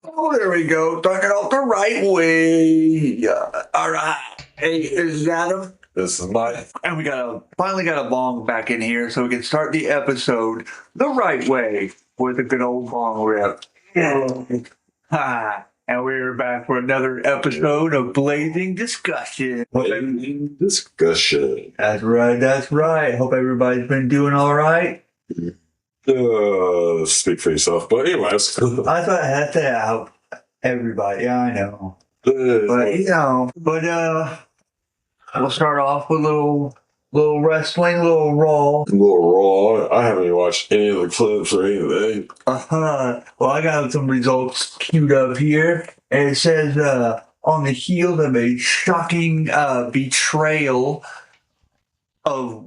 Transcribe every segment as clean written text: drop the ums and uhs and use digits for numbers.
Oh, there we go. Talking off the right way. All right. Hey, this is Adam. This is Mike. And we finally got a bong back in here so we can start the episode the right way with a good old bong rip. Ha. And we're back for another episode of Blazing Discussion. Blazing Discussion. That's right, that's right. Hope everybody's been doing all right. Speak for yourself. But anyways. I thought I had to out everybody. Yeah, I know. But we'll start off with a little wrestling, a little Raw. A little Raw. I haven't even watched any of the clips or anything. Well, I got some results queued up here, and it says on the heels of a shocking betrayal of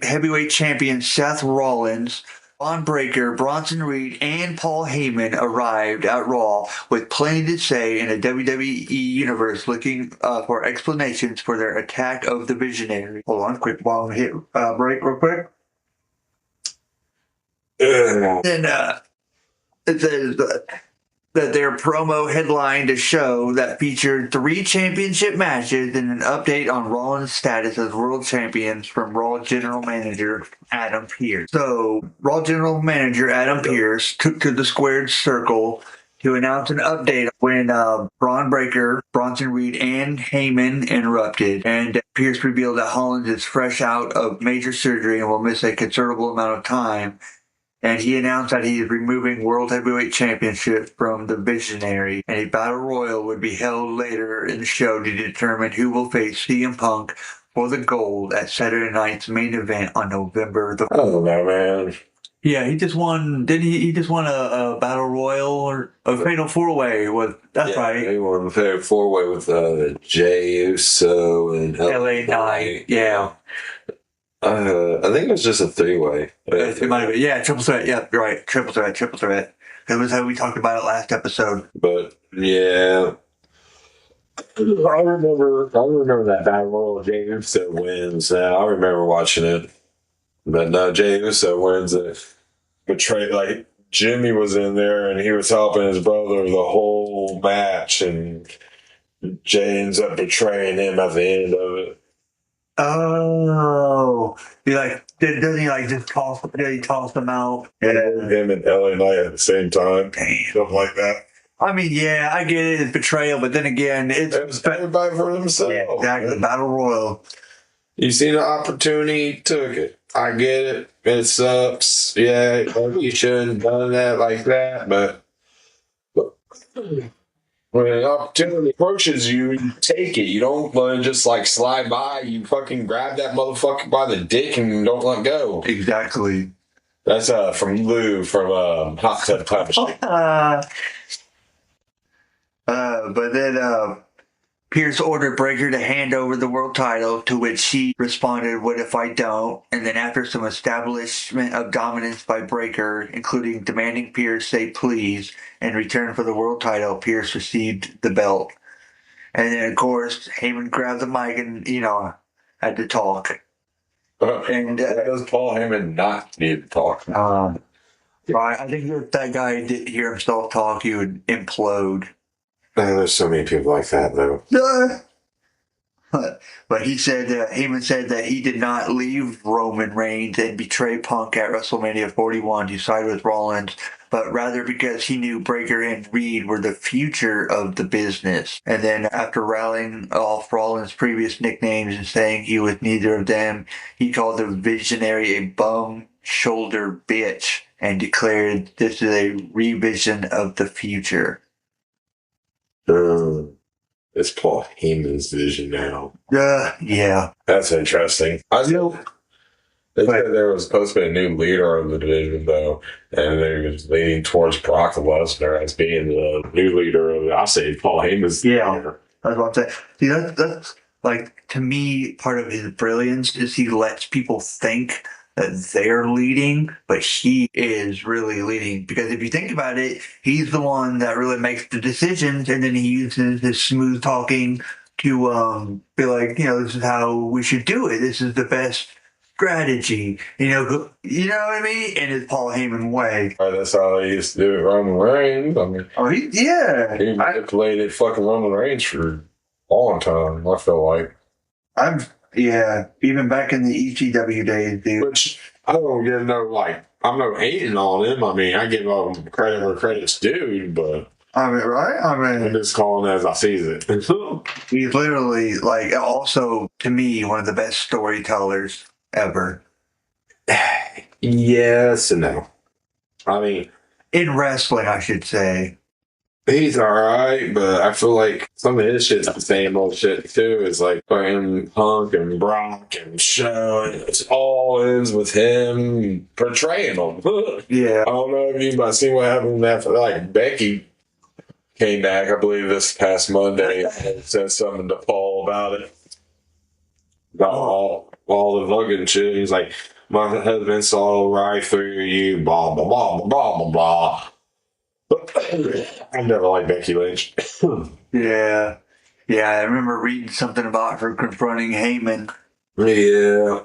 heavyweight champion Seth Rollins, Braun Breaker, Bronson Reed, and Paul Heyman arrived at Raw with plenty to say in the WWE universe, looking for explanations for their attack of the Visionary. Hold on, quick, while I hit break real quick. Then it says that their promo headlined a show that featured 3 championship matches and an update on Rollins' status as world champions from Raw General Manager Adam Pearce. So, Raw General Manager Adam Pearce took to the squared circle to announce an update when Braun Breaker, Bronson Reed, and Heyman interrupted. And Pearce revealed that Rollins is fresh out of major surgery and will miss a considerable amount of time. And he announced that he is removing World Heavyweight Championship from the Visionary, and a battle royal would be held later in the show to determine who will face CM Punk for the gold at Saturday night's main event on November the 4th. I don't know, man. Yeah, he just won. Did he just won a battle royal or a fatal 4-way? That's right. He won the fatal 4-way with Jey Uso and LA Knight. Yeah. I think it was just a 3-way. It might have been. Yeah, triple threat. Yeah, you're right. Triple threat. It was how we talked about it last episode. But yeah, I remember that battle royal. Jey Uso wins. I remember watching it. But no, Jey Uso wins it. Betrayed, like Jimmy was in there and he was helping his brother the whole match, and Jey ends up betraying him at the end of it. Oh, doesn't he just toss? Did he toss them out? Yeah, him and LA Knight at the same time. Damn. Something like that. I mean, yeah, I get it. It's betrayal, but then again, It was everybody for themselves. Yeah, exactly. Battle royal. You see the opportunity, took it. I get it. It sucks. Yeah, you shouldn't have done that like that, but when an opportunity approaches you, you take it. You don't let it just slide by. You fucking grab that motherfucker by the dick and don't let go. Exactly. That's from Lou from Hot Tub Time Machine. But then Pierce ordered Breaker to hand over the world title, to which she responded, "What if I don't?" And then after some establishment of dominance by Breaker, including demanding Pierce say please in return for the world title, Pierce received the belt. And then, of course, Heyman grabbed the mic and, had to talk. And does Paul Heyman not need to talk? Right. I think if that guy didn't hear himself talk, he would implode. There's so many people like that, though. But Heyman said that he did not leave Roman Reigns and betray Punk at WrestleMania 41 to side with Rollins, but rather because he knew Breaker and Reed were the future of the business. And then after rallying off Rollins' previous nicknames and saying he was neither of them, he called the Visionary a bum shoulder bitch and declared this is a revision of the future. It's Paul Heyman's vision now. Yeah. That's interesting. I know they said there was supposed to be a new leader of the division, though, and they was leaning towards Brock Lesnar as being the new leader of it. I say Paul Heyman's leader. That's what I'm saying. See, that's to me, part of his brilliance is he lets people think that they're leading, but he is really leading. Because if you think about it, he's the one that really makes the decisions, and then he uses his smooth talking to be like, this is how we should do it. This is the best strategy. You know what I mean? In his Paul Heyman way. That's how they used to do it, Roman Reigns. I mean, he manipulated fucking Roman Reigns for a long time, I feel like. Even back in the ECW days, dude. Which I don't give no, like, I'm no hating on him. I mean, I give him credit where credit's due, but right? I'm just calling as I sees it. He's literally, like, also, to me, one of the best storytellers ever. Yes and no. I mean, in wrestling, I should say. He's alright, but I feel like some of his shit's the same old shit too. It's like fucking Punk and Brock and Show, and it all ends with him portraying them. Yeah. I don't know if you seen what happened after, like, Becky came back, I believe this past Monday, and said something to Paul about it. About all the fucking shit. He's like, my husband saw right through you, blah, blah, blah, blah, blah, blah. I never liked Becky Lynch. Yeah. Yeah, I remember reading something about her confronting Heyman. Yeah.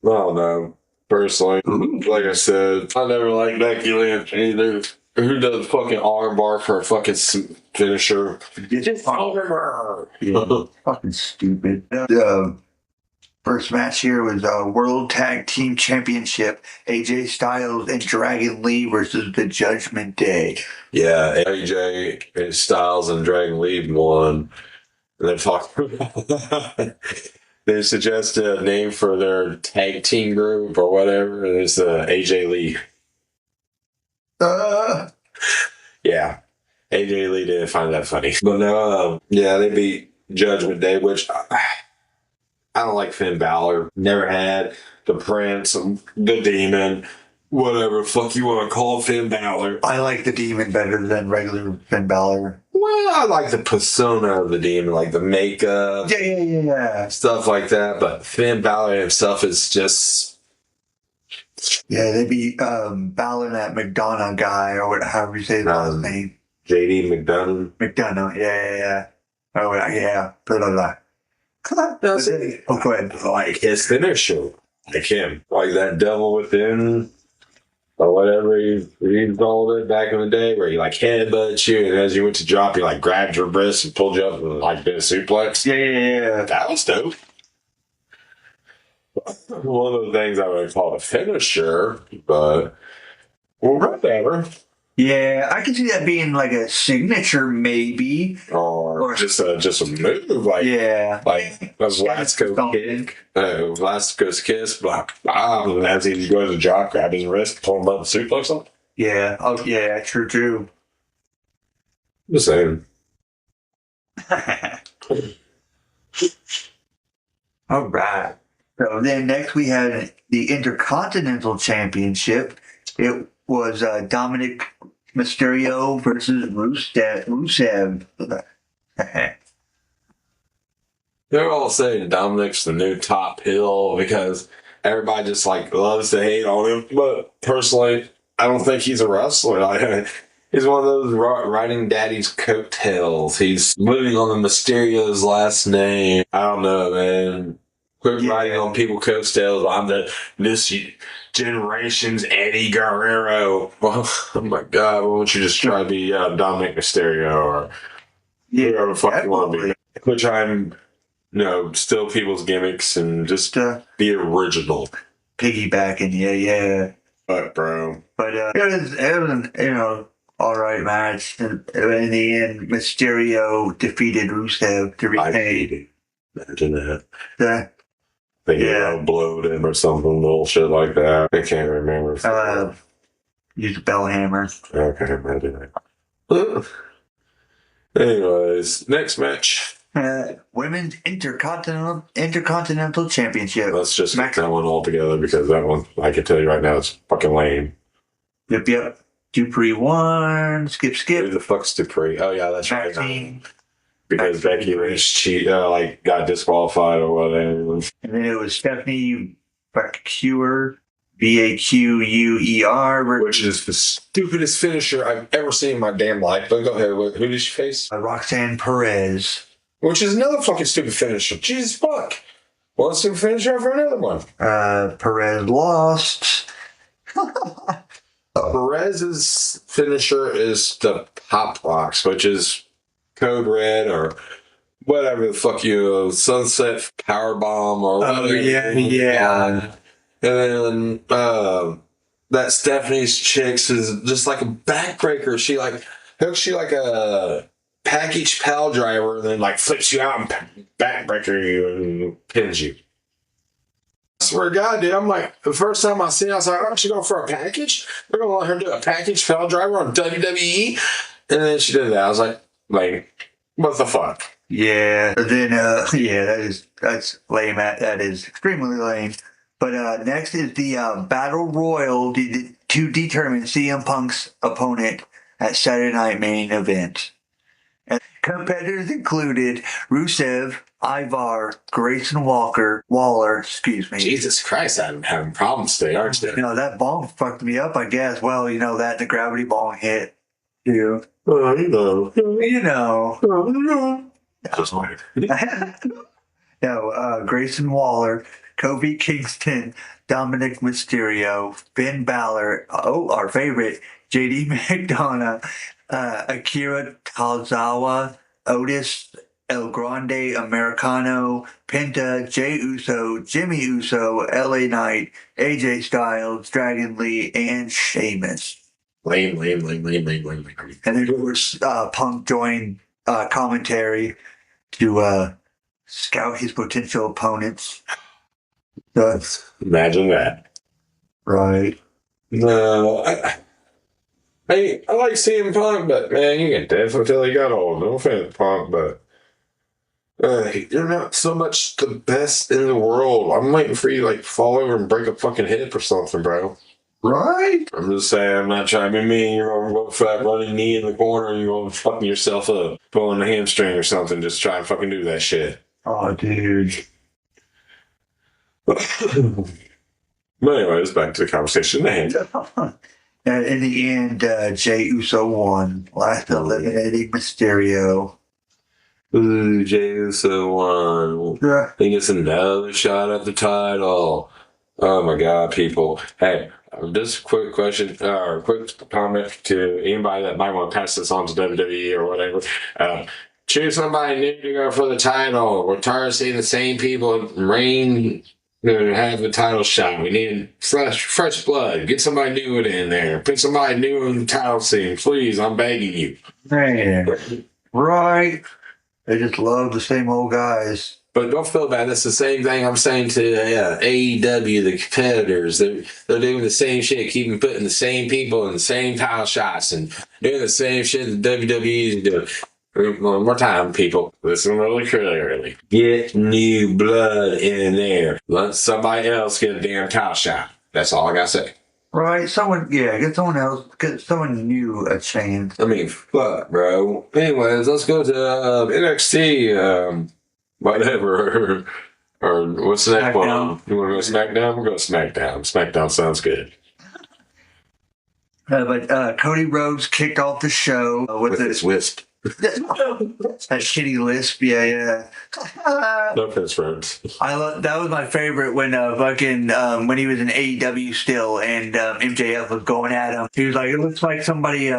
I don't know. Personally, like I said, I never liked Becky Lynch either. Who does fucking armbar for a fucking finisher? Just fucking stupid. First match here was a World Tag Team Championship. AJ Styles and Dragon Lee versus the Judgment Day. Yeah, AJ Styles and Dragon Lee won. And they're talking about they suggested a name for their tag team group or whatever. And it's AJ Lee. Yeah. AJ Lee didn't find that funny. But no, yeah, they beat Judgment Day, which I don't like Finn Balor. Never had. The Prince, the Demon, whatever fuck you want to call Finn Balor. I like the Demon better than regular Finn Balor. Well, I like the persona of the Demon, like the makeup. Yeah. Stuff like that. But Finn Balor himself is just... Yeah, they beat Balor, that McDonough guy, or however you say his last name. JD McDonough. McDonough, yeah. Oh, yeah. Blah, blah, blah. Go ahead. Like his finisher, like him, like that devil within, or whatever he called it back in the day, where he like headbutts you, and as you went to drop, he like grabbed your wrist and pulled you up and like did a suplex. Yeah. That was dope. One of the things I would call a finisher, but whatever. Yeah, I can see that being like a signature, maybe, or just a move, like like a Lasco kick, Lasco's kiss, blah, blah, and as he goes to drop, grab his wrist, pull him up, and suplex him. Yeah, true. Just saying. All right. So then next we had the Intercontinental Championship. It was Dominic Mysterio versus Rusev. They're all saying Dominic's the new top heel because everybody just like loves to hate on him. But personally, I don't think he's a wrestler. He's one of those riding daddy's coattails. He's living on the Mysterio's last name. I don't know, man. Quit riding on people's coattails. I'm this generation's Eddie Guerrero. Well, oh my God, why don't you just try to be Dominic Mysterio or whoever the fuck you want to be? Quit trying steal people's gimmicks and just be original. Piggybacking, yeah. But, bro. But it was all right match. And in the end, Mysterio defeated Rusev to retain. Imagine that. They blowed him or something, little shit like that. I can't remember. Use a bell hammer. Okay, imagine that. Anyways, next match. Women's Intercontinental Championship. Let's just make that one all together because that one, I can tell you right now, it's fucking lame. Yep. Dupree won. Skip. Who the fuck's Dupree? Oh, yeah, that's right. Because Becky Lynch got disqualified or whatever. And then it was Stephanie Baquer, Baquer, which is the stupidest finisher I've ever seen in my damn life. But go ahead. Who did she face? Roxanne Perez. Which is another fucking stupid finisher. Jesus fuck. What's the finisher for another one? Perez lost. Perez's finisher is the pop box, which is code red or whatever the fuck sunset power bomb or whatever. Oh, yeah. And then that Stephanie's chicks is just like a backbreaker. She like hooks you like a package pal driver and then like flips you out and backbreaker you and pins you. I swear to God, dude, I'm like, the first time I seen it, I was like, aren't you going for a package? They're going to let her do a package pal driver on WWE? And then she did that. I was like, what the fuck? Yeah. Then, that's lame. That is extremely lame. But next is the Battle Royal to determine CM Punk's opponent at Saturday Night Main Event. And competitors included Rusev, Ivar, Grayson Waller, excuse me. Jesus Christ, I'm having problems today, aren't you? You know, that bong fucked me up, I guess. Well, you know, the gravity bong hit. Yeah. You know. You know. Just like. No, Grayson Waller, Kofi Kingston, Dominic Mysterio, Finn Balor, our favorite, JD McDonough, Akira Tozawa, Otis, El Grande Americano, Penta, Jey Uso, Jimmy Uso, LA Knight, AJ Styles, Dragon Lee, and Sheamus. Lame. And then, of course, Punk joined commentary to scout his potential opponents. Imagine that. Right. No, I like CM Punk, but man, you can definitely tell he got old. No offense, Punk, but you're not so much the best in the world. I'm waiting for you to like fall over and break a fucking hip or something, bro. Right? I'm just saying, I'm not trying to be mean. You're going to go for that running knee in the corner and you're going to fucking yourself up, pulling a hamstring or something. Just try and fucking do that shit. Oh, dude. But anyways, back to the conversation at hand. In the end, Jey Uso won, last eliminating Mysterio. Ooh, Jey Uso won. Yeah. He gets another shot at the title. Oh my God, people. Hey, just a quick question, or a quick comment to anybody that might want to pass this on to WWE or whatever. Choose somebody new to go for the title. We're tired of seeing the same people reign to have the title shot. We need fresh blood. Get somebody new in there. Put somebody new in the title scene. Please, I'm begging you. Man. Right. They just love the same old guys. But don't feel bad. That's the same thing I'm saying to AEW, the competitors. They're doing the same shit, keeping putting the same people in the same title shots and doing the same shit that WWE is doing. One more time, people. Listen really clearly. Get new blood in there. Let somebody else get a damn title shot. That's all I gotta say. Right, get someone else, get someone new a chance. I mean, fuck, bro. Anyways, let's go to NXT. Whatever. Or what's the next one? You want to go SmackDown? We'll go SmackDown. SmackDown sounds good. But Cody Rhodes kicked off the show with his wisp. That shitty lisp, yeah. No offense, friends. That was my favorite when when he was in AEW still and MJF was going at him. He was like, it looks like somebody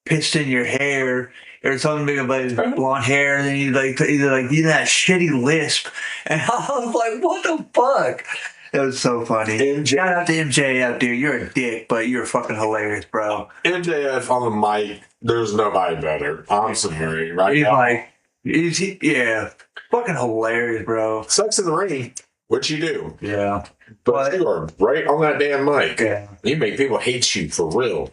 pissed in your hair or something about his blonde hair, and then he's like that shitty lisp, and I was like, what the fuck? It was so funny. Shout out to MJF, dude. You're a dick, but you're fucking hilarious, bro. MJF on the mic, there's nobody better. I'm sorry, right? He's fucking hilarious, bro. Sucks in the ring, what you do. Yeah. But you are right on that damn mic. Yeah. You make people hate you for real.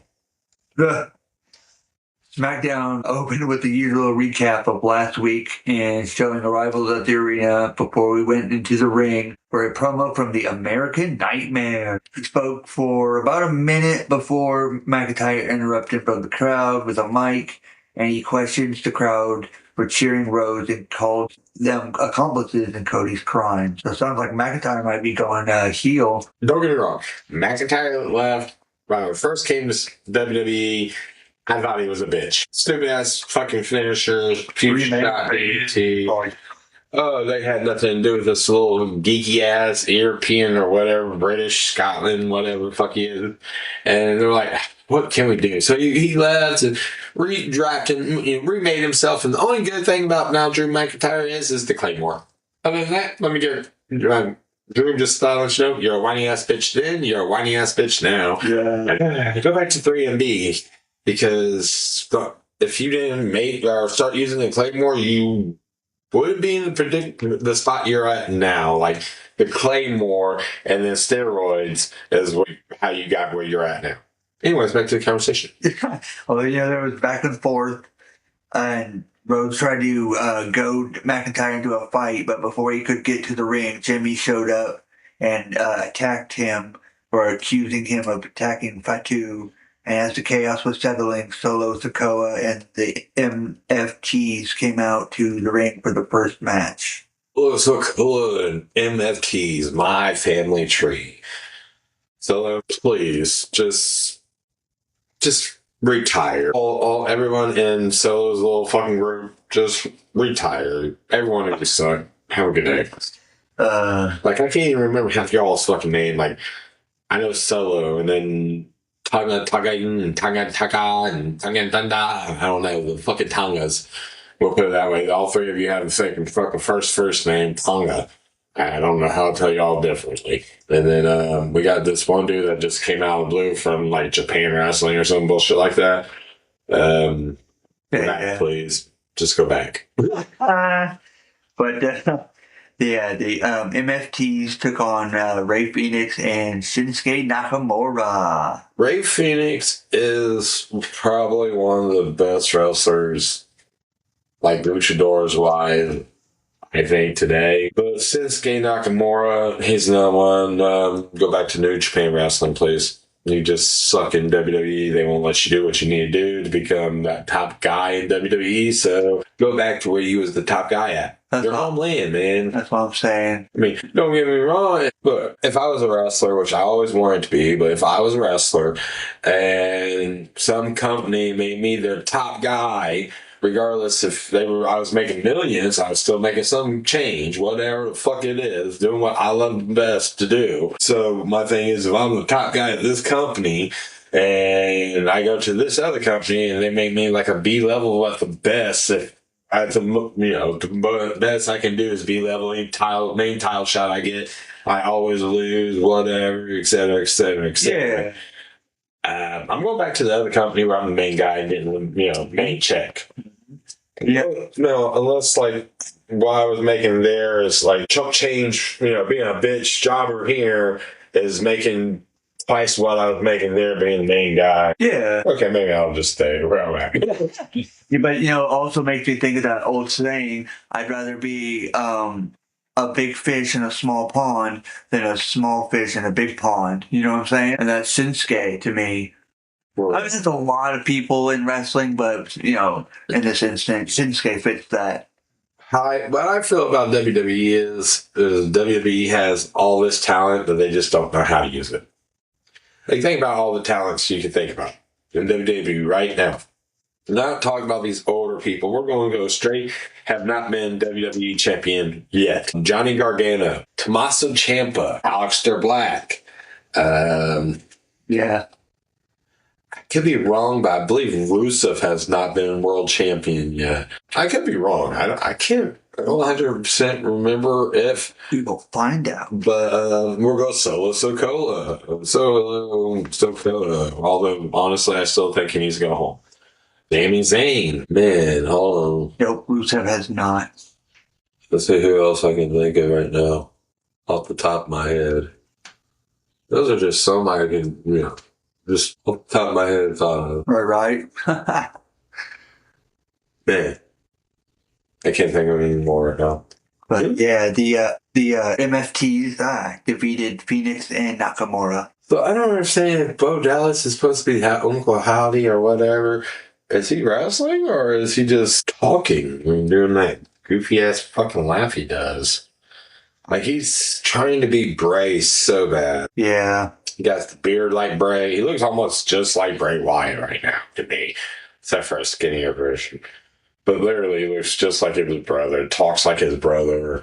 SmackDown opened with the usual recap of last week and showing arrivals at the arena before we went into the ring for a promo from the American Nightmare. He spoke for about a minute before McIntyre interrupted from the crowd with a mic, and he questions the crowd for cheering Rhodes and called them accomplices in Cody's crimes. So it sounds like McIntyre might be going heel. Don't get me wrong. McIntyre left when I first came to WWE. I thought he was a bitch. Stupid ass fucking finisher. Shot DT. Oh, they had nothing to do with this little geeky ass European or whatever, British, Scotland, whatever the fuck he is. And they're like, what can we do? So he left and redrafted, remade himself. And the only good thing about now Drew McIntyre is the Claymore. Other than that, let me get Drew just thought, let you know, you're a whiny ass bitch then, you're a whiny ass bitch now. Yeah. Go back to 3MB because if you didn't make or start using the Claymore, you would be in the spot you're at now, like the Claymore and then steroids is how you got where you're at now. Anyways, back to the conversation. Well, there was back and forth, and Rhodes tried to goad McIntyre into a fight, but before he could get to the ring, Jimmy showed up and attacked him for accusing him of attacking Fatu. And as the chaos was settling, Solo Sikoa and the MFTs came out to the ring for the first match. Oh, so cool. And MFTs, my family tree. Solo, please, just retire. Everyone in Solo's little fucking group, just retire. Everyone in the sun. Have a good day. Like, I can't even remember half y'all's fucking name. Like, I know Solo, and then Taga, and Taga, and Tanda. I don't know, the fucking Tongas. We'll put it that way. All three of you have the second fucking first name, Tonga. I don't know how to tell y'all differently. And then we got this one dude that just came out of the blue from like Japan wrestling or some bullshit like that. Go back, please. Just go back. But the MFTs took on Ray Phoenix and Shinsuke Nakamura. Ray Phoenix is probably one of the best wrestlers, like luchadors wise, I think, today. But Shinsuke Nakamura, he's not one. Go back to New Japan Wrestling, please. You just suck in WWE. They won't let you do what you need to do to become that top guy in WWE. So go back to where you was the top guy at. Your homeland, man. That's what I'm saying. I mean, don't get me wrong. But if I was a wrestler, which I always wanted to be, but if I was a wrestler and some company made me their top guy, regardless if I was making millions, I was still making some change, whatever the fuck it is, doing what I love best to do. So my thing is, if I'm the top guy at this company and I go to this other company and they make me like a B level at the best, the best I can do is B level, main title shot I get, I always lose, whatever, et cetera, et cetera, et cetera. Yeah. I'm going back to the other company where I'm the main guy and getting the main check. Yeah. No, unless like what I was making there is like chump change, being a bitch jobber here is making twice what I was making there being the main guy. Yeah. Okay, maybe I'll just stay where I'm at. Yeah, but also makes me think of that old saying, I'd rather be a big fish in a small pond than a small fish in a big pond. You know what I'm saying? And that's Shinsuke to me. I mean, there's a lot of people in wrestling, but, in this instance, Shinsuke fits that. What I feel about WWE is WWE has all this talent, but they just don't know how to use it. Like, think about all the talents you can think about in WWE right now. Not talking about these older people. We're going to go straight, have not been WWE champion yet. Johnny Gargano, Tommaso Ciampa, Aleister Black. Yeah. I could be wrong, but I believe Rusev has not been world champion yet. I could be wrong. I can't 100% remember if. We will find out. But we'll go Solo Sikoa. Although, honestly, I still think he needs to go home. Sami Zayn. Man, hold on. Nope, Rusev has not. Let's see who else I can think of right now. Off the top of my head. Those are just some I can, just off the top of my head thought of. Right. Man. I can't think of any more right now. But yeah, the MFTs defeated Phoenix and Nakamura. So I don't understand if Bo Dallas is supposed to be Uncle Howdy or whatever. Is he wrestling or is he just talking and doing that goofy ass fucking laugh he does? Like he's trying to be Bray so bad. Yeah. He got the beard like Bray. He looks almost just like Bray Wyatt right now to me. Except for a skinnier version. but literally looks just like his brother, talks like his brother.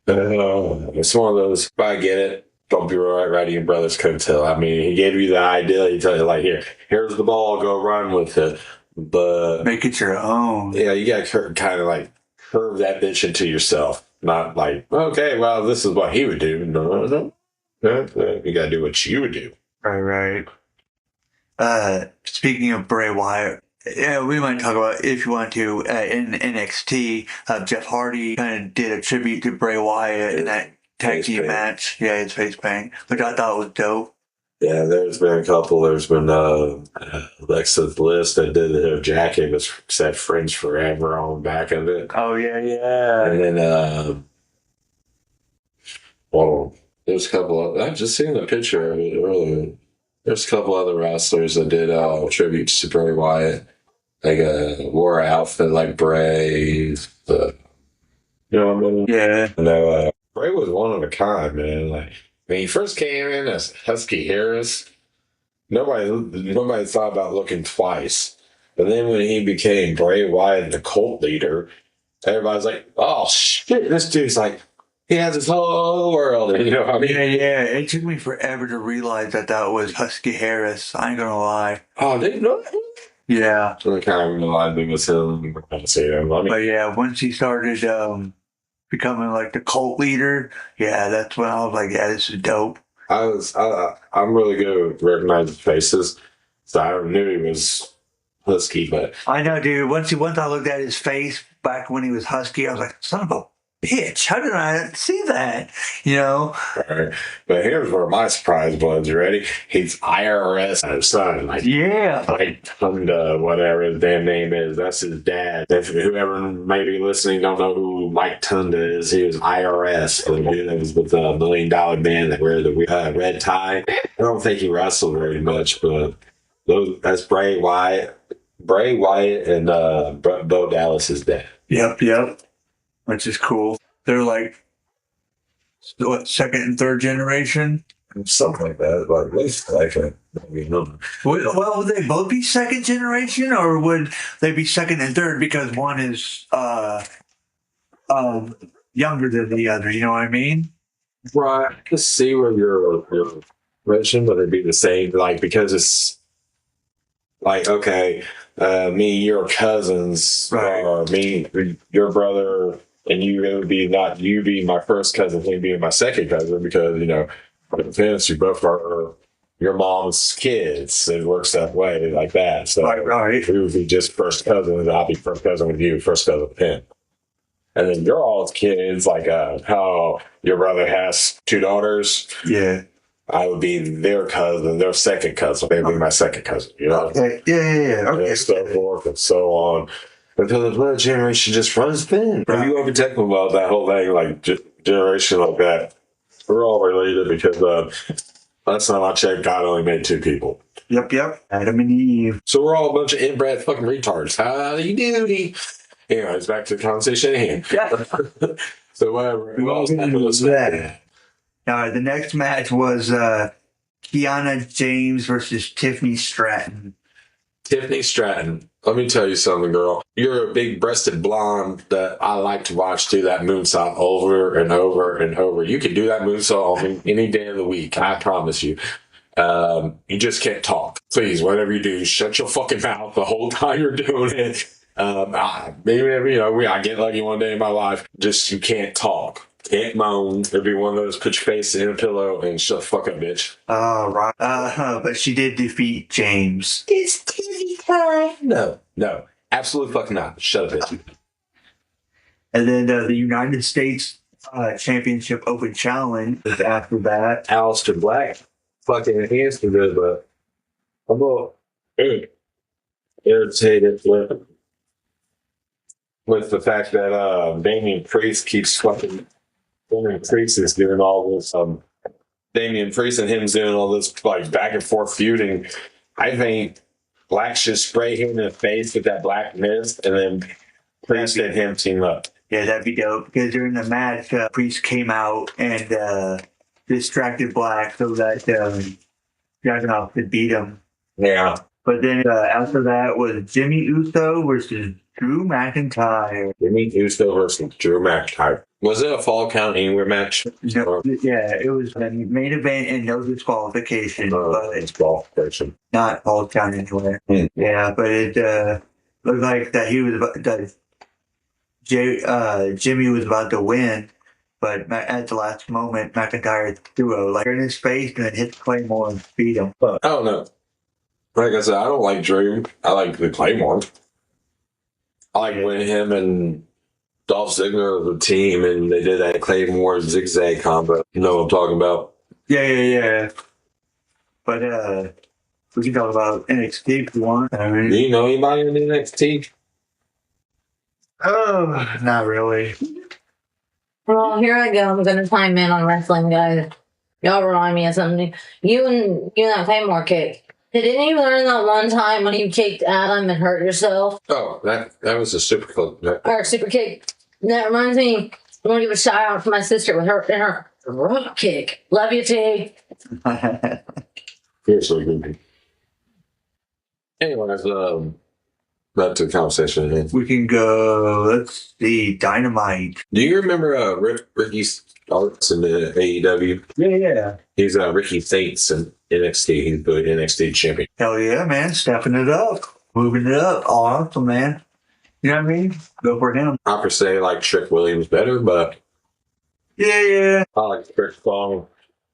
It's one of those. If I get it. Don't be riding your brother's coattail. I mean, he gave you the idea. He tell you like, here's the ball, go run with it. But make it your own. Yeah, you got to kind of like curve that bitch into yourself. Not like, okay, well, this is what he would do. No. You got to do what you would do. Right. Speaking of Bray Wyatt, yeah, we might talk about, if you want to, in NXT, Jeff Hardy kind of did a tribute to Bray Wyatt in that tag team match. Yeah, his face paint, which I thought was dope. Yeah, there's been a couple. There's been Alexa's List that did her jacket, was said Friends Forever on the back of it. Oh, yeah. And then, well, there's a couple of, I've just seen a picture of it earlier. There's a couple other wrestlers that did tributes to Bray Wyatt. Like wore an outfit like Bray. You know what I mean? Yeah. No, Bray was one of a kind, man. Like when he first came in as Husky Harris, nobody thought about looking twice. But then when he became Bray Wyatt, the cult leader, everybody's like, "Oh shit, this dude's like." He has his whole world, you know what I mean? Yeah. It took me forever to realize that was Husky Harris. I ain't gonna lie. Oh, didn't you know that? Yeah. So I kind of realized it was him. I can't see him. But yeah, once he started becoming like the cult leader, yeah, that's when I was like, yeah, this is dope. I'm really good at recognizing faces, so I knew he was Husky, but I know, dude. Once I looked at his face back when he was Husky, I was like, son of a bitch, how did I see that? You know? Right. But here's where my surprise was. You ready? He's IRS son. Like Tunda, whatever his damn name is. That's his dad. If whoever may be listening don't know who Mike Tunda is, he was IRS. He was with the $1 million man that wear the red tie. I don't think he wrestled very much, but that's Bray Wyatt. Bray Wyatt and Bo Dallas's dad. Yep. Which is cool. They're like, what, second and third generation? Something like that. But at least like well, would they both be second generation, or would they be second and third because one is younger than the other? You know what I mean? Right. I can see where you're mentioning, but it'd be the same. Like because it's like okay, me, your cousins, right? Or me, your brother. And it would be not you being my first cousin, him being my second cousin, because, you know, depends, you both are your mom's kids. It works that way, like that. So right. We would be just first cousins. I'll be first cousin with you, first cousin with him. And then your all's kids, like how your brother has 2 daughters. Yeah. I would be their cousin, their second cousin. They'd be my second cousin, you know? Okay. Yeah. Okay. And so forth and so on. Until the blood generation just runs thin. If you ever talk about that whole thing, like generation like that, we're all related because last time I checked, God only made 2 people. Yep. Adam and Eve. So we're all a bunch of inbred fucking retards. How do you do? Anyways, back to the conversation at hand. Yeah. So whatever. That. All right, the next match was Kiana James versus Tiffany Stratton. Tiffany Stratton. Let me tell you something, girl. You're a big-breasted blonde that I like to watch do that moonsault over and over and over. You can do that moonsault on any day of the week. I promise you. You just can't talk. Please, whatever you do, shut your fucking mouth the whole time you're doing it. Maybe, you know, I get lucky one day in my life. Just, you can't talk. Can't moan. It'd be one of those put your face in a pillow and shut the fuck up, bitch. Right. But she did defeat James. It's TV time. No. Absolutely fucking not. Shut up, bitch. And then the United States Championship Open Challenge is after that. Aleister Black fucking enhanced it, but I'm a little irritated with the fact that Damian Priest keeps fucking. Damian Priest is doing all this. Damian Priest and him's doing all this like back and forth feuding. I think Black should spray him in the face with that black mist, and then Priest and him team up. Yeah, that'd be dope. Because during the match, Priest came out and distracted Black so that Dragunov could beat him. Yeah. But then after that was Jimmy Uso versus Drew McIntyre. Jimmy Uso versus Drew McIntyre. Was it a Fall Count Anywhere match? No, yeah, it was the main event and no disqualification, but It's ball person. not all count anywhere. Yeah, but it looked like that he was that Jimmy was about to win, but at the last moment, McIntyre threw a lighter in his face and then hit the Claymore and beat him. I don't know. Like I said, I don't like Drew. I like the Claymore. I like when him and Dolph Ziggler was a team and they did that Claymore zigzag combo. You know what I'm talking about? Yeah. But we can talk about NXT if you want. I mean, Do you know anybody in NXT? oh, not really. Well, here I go. I'm gonna chime in on wrestling, guys. Y'all remind me of something. You and that Claymore kick. Didn't you learn that one time when you kicked Adam and hurt yourself? Oh, that was a super kick. Or super kick. That reminds me. I want to give a shout out to my sister with her rock kick. Love you, T. Seriously, good. Anyways, back to the conversation again. We can go. Let's see. Dynamite. Do you remember Ricky Starks in the AEW? Yeah. He's Ricky States in NXT. He's the NXT champion. Hell yeah, man. Stepping it up. Moving it up. Awesome, man. You know what I mean? Go for him. I per se like Trick Williams better, but Yeah. I like Trick song.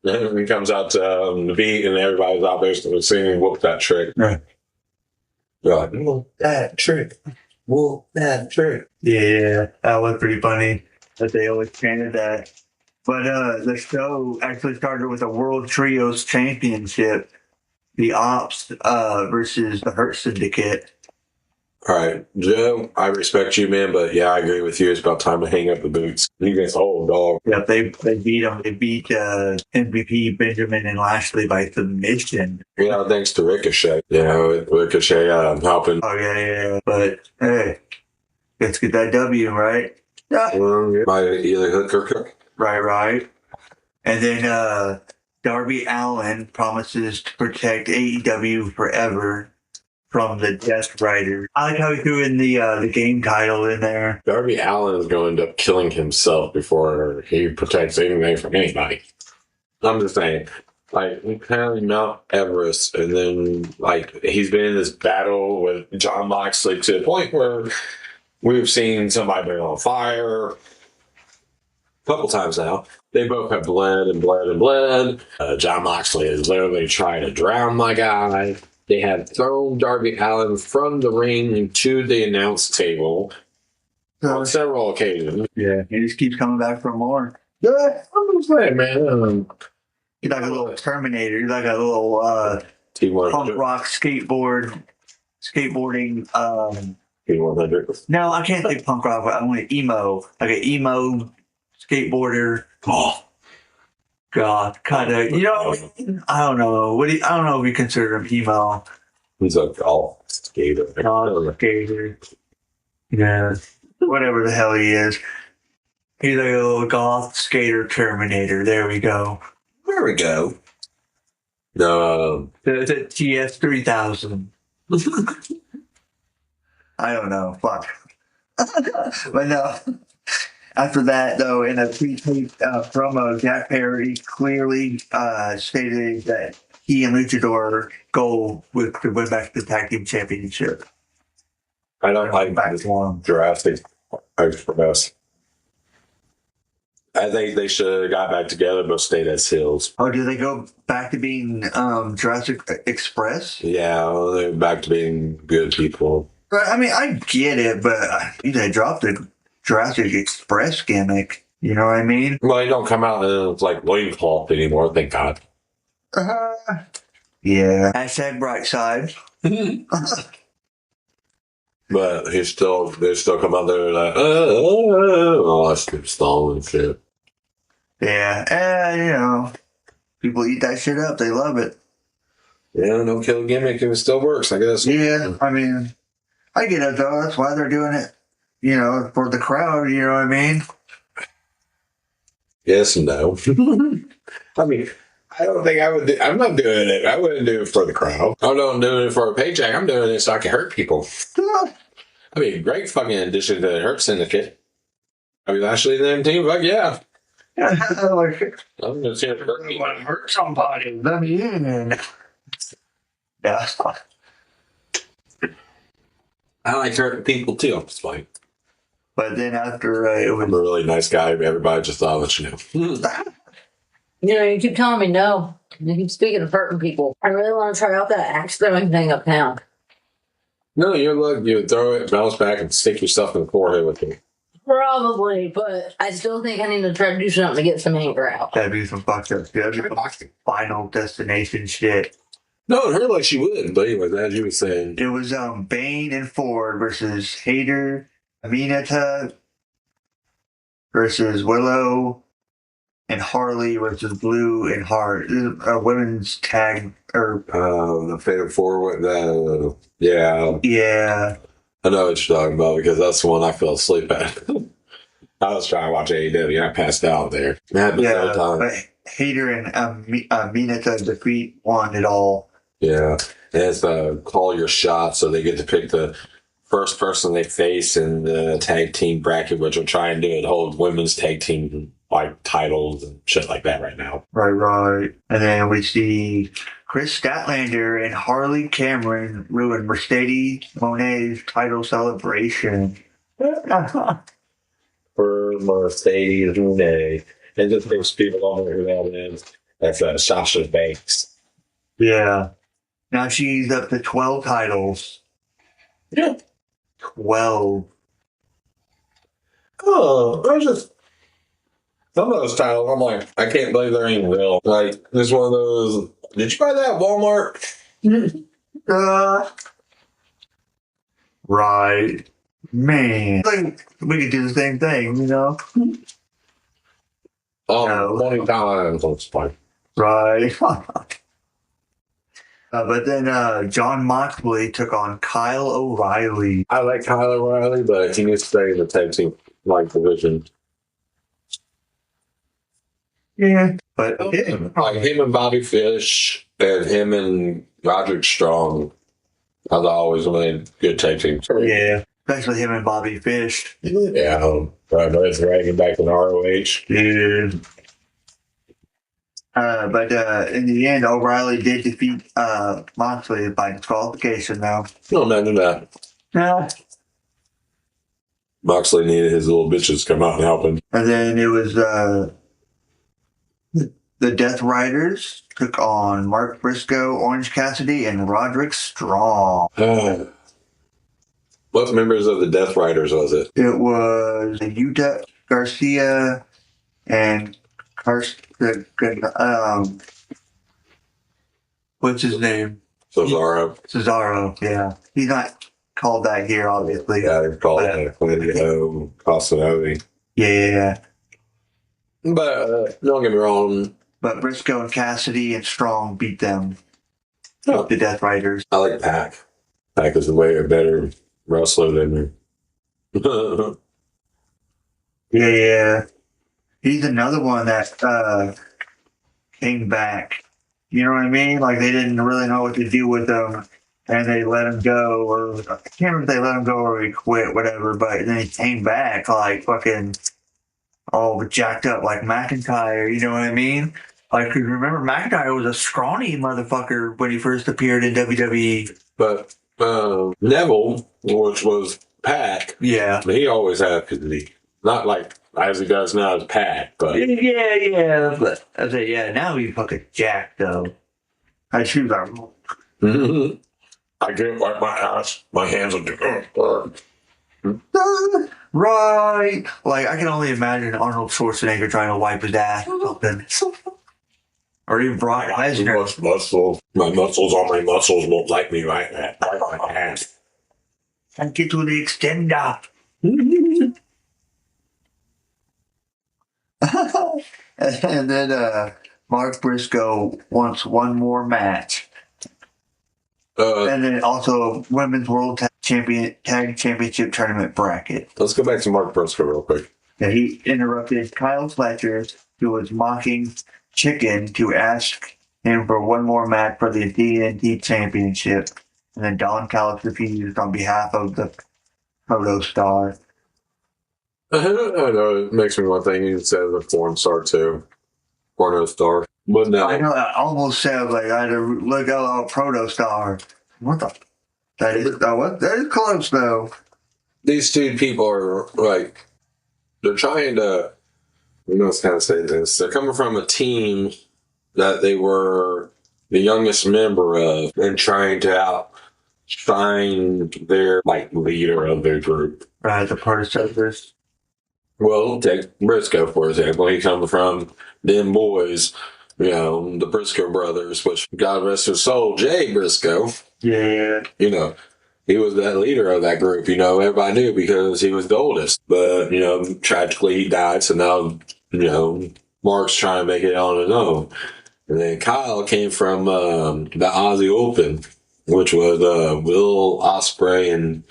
Then when he comes out to the beat and everybody's out there singing "Whoop That Trick." Right. They're like, "Whoop that trick, whoop that trick." Yeah. That was pretty funny that they always chanted that. But the show actually started with a World Trios Championship. The Ops versus the Hurt Syndicate. All right, Joe, I respect you, man, but yeah, I agree with you. It's about time to hang up the boots. You guys, dog. Yeah, they beat them. They beat MVP Benjamin and Lashley by submission. Yeah, thanks to Ricochet. Ricochet helping. Oh yeah. But hey, let's get that W, right? Yeah. By either hook or crook. Right. And then Darby Allin promises to protect AEW forever from the Death Rider. I like how he threw in the game title in there. Darby Allin is going to end up killing himself before he protects anything from anybody. I'm just saying, like, he apparently Mount Everest, and then, like, he's been in this battle with John Moxley to the point where we've seen somebody been on fire a couple times now. They both have bled. John Moxley is literally trying to drown my guy. They have thrown Darby Allin from the ring into the announce table on several occasions. Yeah, he just keeps coming back for more. Yeah, I'm just saying, man. He's like a little Terminator. He's like a little punk rock skateboarding. T100. No, I can't say punk rock. But I want emo, like an emo skateboarder. Oh, God, kind of. You know, I don't know. I don't know if we consider him emo. He's a golf skater. Golf skater. Yeah, whatever the hell he is. He's like a little golf skater Terminator. There we go. There we go. No, The TS 3000. I don't know. Fuck. But no. After that, though, in a pre-taped promo, Jack Perry clearly stated that he and Luchador goal was to win back the tag team championship. I don't like back to one. Jurassic Express. I think they should have got back together but stayed as heels. Oh, do they go back to being Jurassic Express? Yeah, they're back to being good people. I mean, I get it, but they dropped the Jurassic Express gimmick. You know what I mean? Well, they don't come out and it's like loincloth anymore, thank God. Yeah. Hashtag bright side. But they still come out there like, oh, that's good stalling and shit. Yeah, you know, people eat that shit up. They love it. Yeah, no kill gimmick, it still works, I guess. Yeah, I mean, I get it though. That's why they're doing it. You know, for the crowd. You know what I mean? Yes and no. I mean, I don't think I would. I'm not doing it. I wouldn't do it for the crowd. I'm not doing it for a paycheck. I'm doing it so I can hurt people. I mean, great fucking addition to the Hurt Syndicate. I mean, Lashley and them team, fuck yeah. Like, I'm gonna see it hurt I me. want to hurt somebody. Let me in. Yeah. I like hurting people too. It's fine. But then after it I'm a was, really nice guy. Everybody just thought I'll let you know. You know, you keep telling me no. You keep speaking of hurting people. I really want to try out that axe throwing thing uptown. No, you're luck. You would throw it, bounce back, and stick yourself in the forehead with it. Probably, but I still think I need to try to do something to get some anger out. that'd be some fucked up shit. That'd be some Final Destination shit. No, it hurt like she wouldn't. But anyways, as you were saying, It was Bane and Ford versus Hater, Aminata versus Willow, and Harley versus Blue and Hart. This is a women's tag, or the Fatal Four with the yeah. yeah, I know what you're talking about because that's the one I fell asleep at. I was trying to watch AEW and I passed out there. Man, yeah. time. But Hater and Aminata defeat won it all. Yeah, and it's call your shot, so they get to pick the first person they face in the tag team bracket, which I'm trying to do. It hold women's tag team like titles and shit like that right now. Right. And then we see Chris Statlander and Harley Cameron ruin Mercedes Monet's title celebration. For Mercedes Monet, and just those people don't know who that is. That's Sasha Banks. Yeah. Now she's up to 12 titles. Yeah. 12. Oh, I just some of those titles. I'm like, I can't believe they're even real. Like, this one of those. Did you buy that at Walmart? Right. Man. Like, we could do the same thing, you know? No. 20 times. It's fine. Right. But then John Moxley took on Kyle O'Reilly. I like Kyle O'Reilly, but he needs to stay in the tag team like division. Yeah. But okay. Like him and Bobby Fish and him and Roderick Strong have always made good tag teams. Yeah. Especially him and Bobby Fish. Yeah, right. It's dragging back in ROH. Yeah. But in the end, O'Reilly did defeat Moxley by disqualification, though. No, imagine that. Yeah. Moxley needed his little bitches to come out and help him. And then it was the Death Riders took on Mark Briscoe, Orange Cassidy, and Roderick Strong. What members of the Death Riders was it? It was Yuta Garcia and what's his name? Cesaro. Yeah. He's not called that here, obviously. Yeah, they're called Casanova. Yeah. But don't get me wrong. But Briscoe and Cassidy and Strong beat them. Oh. The Death Riders. I like Pac. Pac is way a better wrestler than me. Yeah. He's another one that came back. You know what I mean? Like, they didn't really know what to do with him, and they let him go, or I can't remember if they let him go or he quit, whatever, but then he came back, like, fucking all jacked up like McIntyre, you know what I mean? Like, 'cause remember, McIntyre was a scrawny motherfucker when he first appeared in WWE. But Neville, which was Pac, Yeah. he always had physique. Not like as he does now as Pac, but Yeah. But I said, yeah, now he's fucking jacked, though. I choose our. I can't wipe my ass. My hands will do. Right. Like, I can only imagine Arnold Schwarzenegger trying to wipe his ass or something. Or even Brock Lesnar. Muscles. My muscles on my muscles won't like me right now. Wipe my ass. And get to the extender. And then Mark Briscoe wants one more match. And then also Women's World Tag Championship Tournament bracket. Let's go back to Mark Briscoe real quick. And he interrupted Kyle Fletcher, who was mocking Chicken, to ask him for one more match for the TNT Championship. And then Don Callis refused on behalf of the Proto Star. I know it makes me want to think he said the porn star too. Porno star. But no. I know I almost said like I had to look out Proto Star. What the? That is close though. These two people are like, they're trying to, I don't know how to say this. They're coming from a team that they were the youngest member of and trying to outshine their like leader of their group. Right, the Prototypers. Well, take Briscoe, for example. He comes from them boys, you know, the Briscoe brothers, which God rest his soul, Jay Briscoe. Yeah. You know, he was that leader of that group. You know, everybody knew because he was the oldest. But, you know, tragically he died. So now, you know, Mark's trying to make it on his own. And then Kyle came from the Aussie Open, which was Will Ospreay and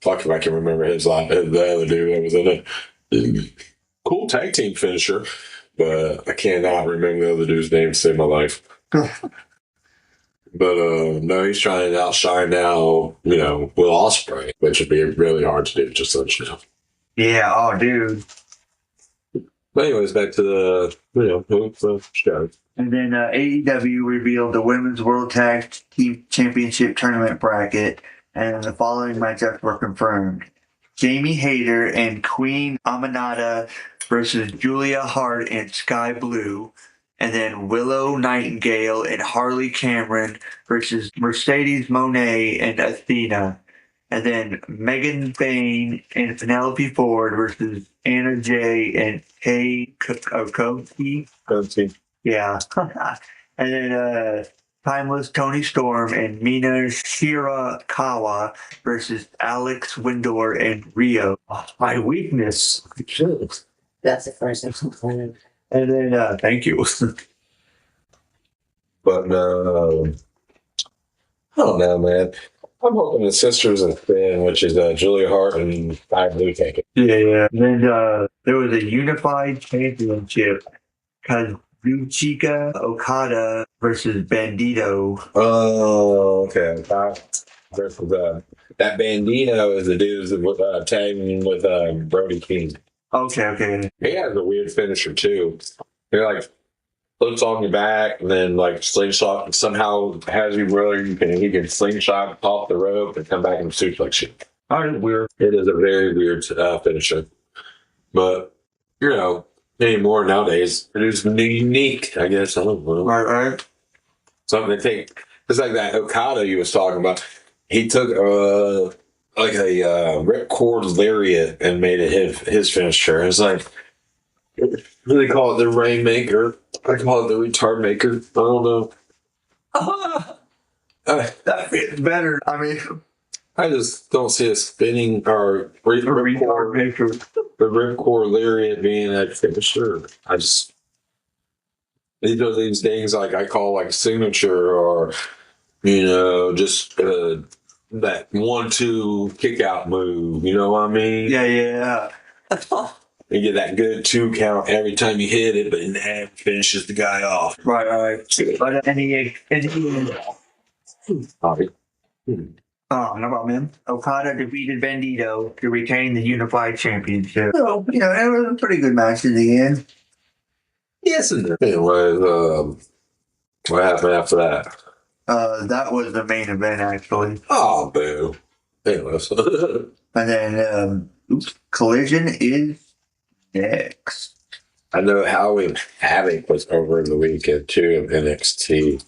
fuck if I can remember his the other dude that was in it. Cool tag team finisher, but I cannot remember the other dude's name to save my life. But no, he's trying to outshine now, you know, Will Ospreay, which would be really hard to do, just so you know. Yeah, oh dude. But anyways, back to the show. And then AEW revealed the Women's World Tag Team Championship Tournament bracket, and the following matchups were confirmed. Jamie Hayter and Queen Aminata versus Julia Hart and Sky Blue. And then Willow Nightingale and Harley Cameron versus Mercedes Moné and Athena. And then Megan Bain and Penelope Ford versus Anna Jay and Kay Koki. Yeah. And then Timeless Tony Storm and Mina Shirakawa versus Alex Windor and Rio. Oh, my weakness. That's the first thing. And then, thank you. But I don't know, man. I'm hoping the Sisters of Finn, which is Julia Hart and Sky Blue, take it. Yeah. And then there was a unified championship. Kazuchika Okada versus Bandito. Oh, okay. Versus that Bandito is the dude with tagging with Brody King. Okay. He has a weird finisher too. He like flips on your back and then like slingshot and somehow has you where he can slingshot off the rope and come back and suplex you. Oh, it's weird. It is a very weird finisher. But you know, anymore nowadays, it is unique, I guess. I don't know. Right. Something to take. It's like that Okada you was talking about. He took like a ripcord lariat and made it his finisher. It's like, they call it the Rainmaker. I call it the Retard Maker. I don't know. That fits better. I mean, I just don't see a spinning or Retard Maker. the ripcord lariat being that finisher. I just, these are these things like I call like signature or, you know, just that 1-2 kick out move. You know what I mean? Yeah. You get that good 2 count every time you hit it, but in the end finishes the guy off. Right. But Oh, no problem. Okada defeated Bandito to retain the Unified Championship. So, you know, it was a pretty good match in the end. Yes, and anyways, what happened after that? That was the main event, actually. Oh, boo. Anyways. And then, Collision is next. I know Halloween Havoc was over the weekend, too, of NXT.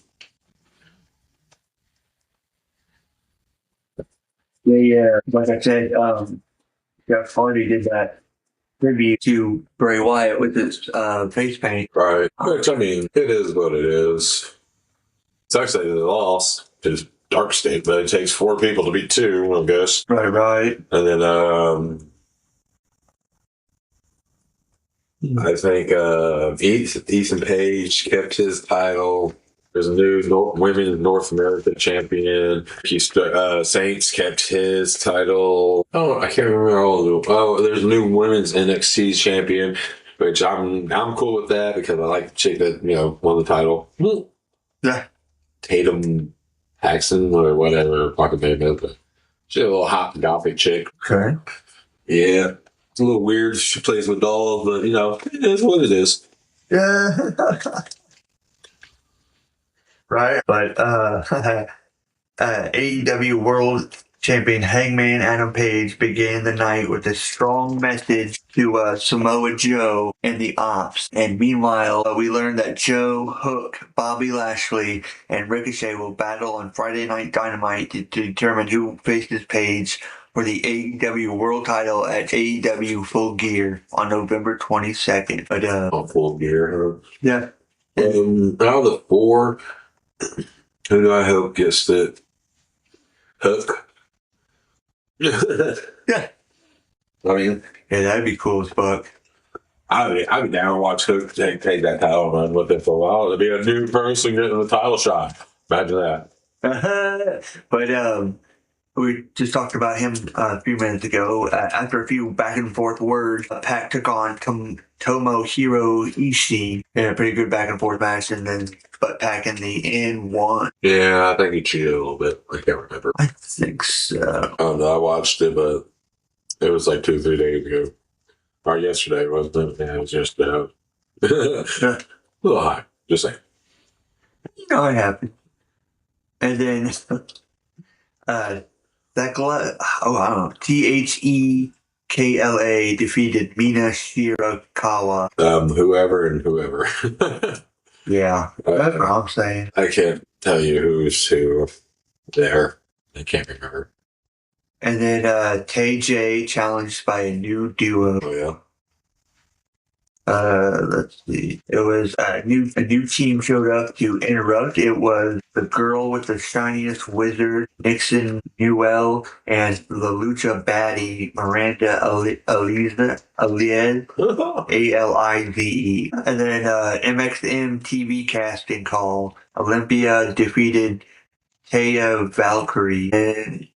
Like I said, Jeff Hardy did that tribute to Bray Wyatt with his face paint. Right. Which, I mean, it is what it is. It's actually the loss is Dark State, but it takes 4 people to beat 2, I guess. Right. And then, I think Ethan Page kept his title. There's a new Women's North America champion. Saints kept his title. Oh, I can't remember all of them. Oh, there's a new Women's NXT champion, which I'm cool with that because I like the chick that, you know, won the title. Yeah. Tatum Paxton or whatever fucking name is, but She's a little hot gothic chick. Okay. Yeah. It's a little weird. She plays with dolls, but you know, it is what it is. Yeah. Right. But AEW World Champion Hangman Adam Page began the night with a strong message to Samoa Joe and the Ops. And meanwhile, we learned that Joe, Hook, Bobby Lashley, and Ricochet will battle on Friday Night Dynamite to determine who faces Page for the AEW World Title at AEW Full Gear on November 22nd. But On Full Gear. yeah. Out of the four, who do I hope gets the Hook? Yeah. I mean, Yeah, that'd be cool as fuck. I'd be down to watch Hook take that title run with it for a while. It'd be a new person getting the title shot. Imagine that. But we just talked about him a few minutes ago. After a few back and forth words, Pac took on Tomohiro Ishii in a pretty good back and forth match, and then Pac in the end won. Yeah, I think he cheated a little bit. I can't remember. I think so. I don't know. I watched it, but it was like 2-3 days ago. Or yesterday, wasn't it? Yeah, it was yesterday. A little high. Just saying. You know it happened. And then Thekla, I don't know, THEKLA defeated Mina Shirakawa. Whoever and whoever. Yeah, that's what I'm saying. I can't tell you who's who there. I can't remember. And then KJ challenged by a new duo. Oh, yeah. Let's see. It was a new team showed up to interrupt. It was the girl with the shiniest wizard, Nixon Newell, and the lucha baddie Miranda Alize, Alize. And then MXM TV casting call. Olympia defeated Taya Valkyrie. And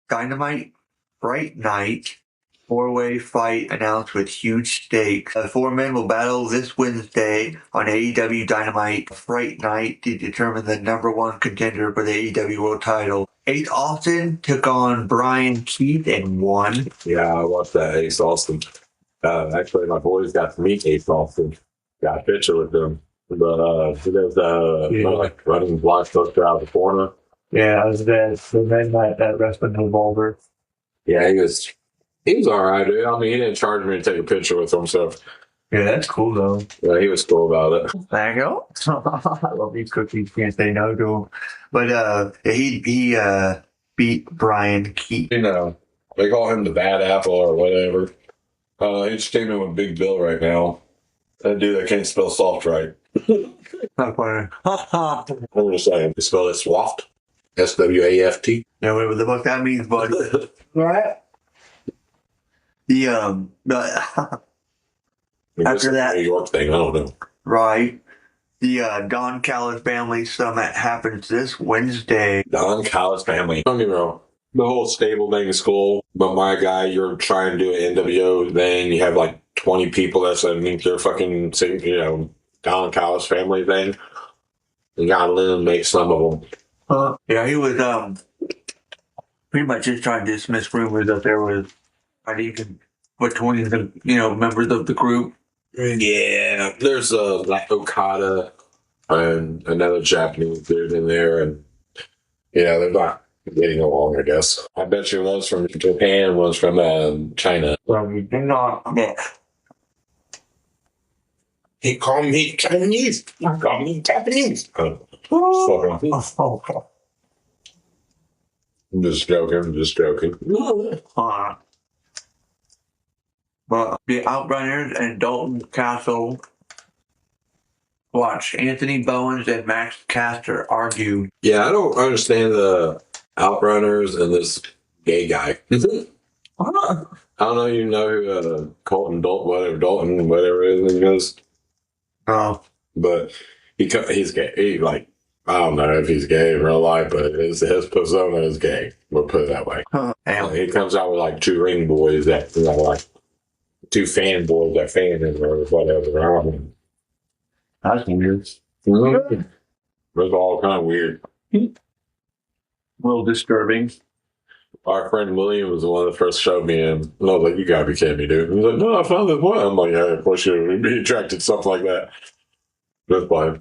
Dynamite Fright Night. 4-way fight announced with huge stakes. The 4 men will battle this Wednesday on AEW Dynamite Fright Night to determine the #1 contender for the AEW World Title. Ace Austin took on Brian Keith and won. Yeah, I watched that Ace Austin. Actually, my boys got to meet Ace Austin. Got a picture with him. But he does like running blocks throughout the corner. Yeah, I was there. So then that wrestling revolver. Yeah, he was all right, dude. I mean, he didn't charge me to take a picture with him, so Yeah, that's cool though. yeah, he was cool about it. Thank you. I love these cookies. Can't say no to him. But he beat Brian Keith. You know, they call him the Bad Apple or whatever. He just came in with Big Bill right now. That dude that can't spell soft right. Not funny. I'm just saying. You spell it swaft? SWAFT? Yeah, whatever the fuck that means, buddy. Right? The after that, New York thing, I don't know. right? The Don Callis Family Summit happens this Wednesday. Don Callis family. Don't get me wrong. The whole stable thing is cool, but my guy, you're trying to do an NWO thing. You have like 20 people that's underneath your fucking, Don Callis family thing. You gotta eliminate some of them. Yeah, he was pretty much just trying to dismiss rumors that there was not even between the members of the group. Yeah, there's like Okada and another Japanese dude in there, and they're not getting along, I guess. I bet you one's from Japan, one's from China. So we do not. Yeah. He called me Chinese. He called me Japanese. I'm just joking. But the Outrunners and Dalton Castle watched Anthony Bowens and Max Caster argue. Yeah, I don't understand the Outrunners and this gay guy. I don't know. You know who Colton Dalton, whatever his name is. Oh, But he's gay. I don't know if he's gay in real life, but his persona is gay. We'll put it that way. He comes out with like 2 ring boys that like 2 fanboys that fan him or whatever. I don't know. that's weird. Mm-hmm. It's all kind of weird. A little disturbing. Our friend William was the one that first showed me him. And I was like, you gotta be kidding me, dude. He was like, no, I found this one. I'm like, yeah, of course you would be attracted to something like that. That's fine.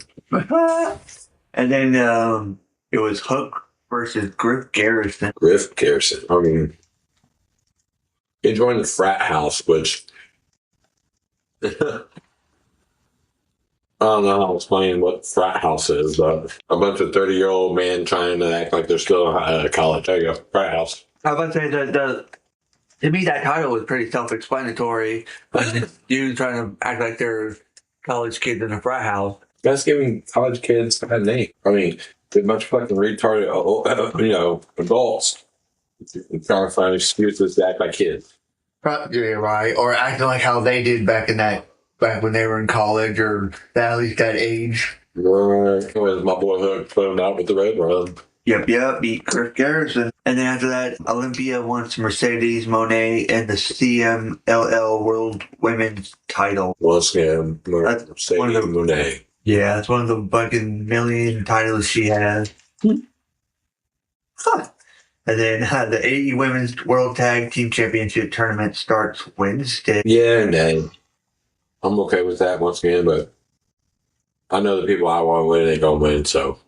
And then it was Hook versus Griff Garrison. Griff Garrison. I mean, he joined the frat house, which I don't know how to explain what frat house is, but a bunch of 30-year-old men trying to act like they're still at college. There you go, frat house. I was about to say that to me that title was pretty self-explanatory. But dudes trying to act like they're college kids in a frat house. That's giving college kids a name. I mean, they're a bunch of fucking retarded, adults trying to find excuses to act like kids. Probably right, or acting like how they did back when they were in college, or at least that age. Right. Was my boy Hook putting out with the red run. Yep, beat Griff Garrison. And then after that, Olympia wants Mercedes Moné and the CMLL World Women's title. Once again, That's one of the- Monet. Yeah, it's one of the fucking million titles she has. Huh. And then the AE Women's World Tag Team Championship Tournament starts Wednesday. Yeah, no. I'm okay with that once again, but I know the people I want to win ain't gonna win, so.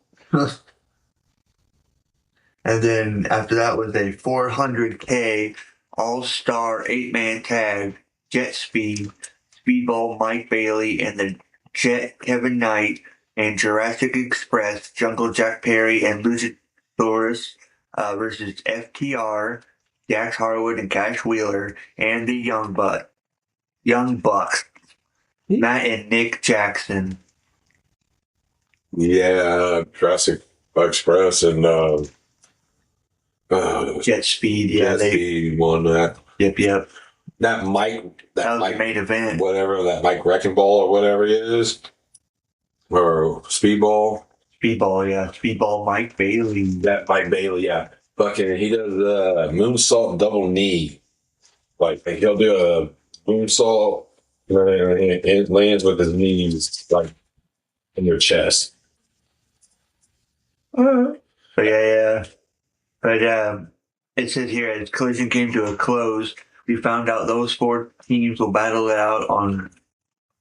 And then after that was a 400K All-Star 8-man tag, Jet Speed, Speedball Mike Bailey, and the Jet Kevin Knight, and Jurassic Express, Jungle Jack Perry, and Luchasaurus versus FTR, Dax Harwood, and Cash Wheeler, and the Young Bucks, Matt and Nick Jackson. Yeah, Jurassic Express and Jet Speed, yeah, Jet Speed won that. Yep. That Mike, That was Mike, the main event. whatever, that Mike Wrecking Ball or whatever it is, or Speedball. Speedball, yeah. Speedball Mike Bailey. That Mike Bailey, yeah. Fucking, he does the moonsault double knee. Like, he'll do a moonsault, and it lands with his knees, like, in your chest. But yeah. But it says here, as Collision came to a close, we found out those four teams will battle it out on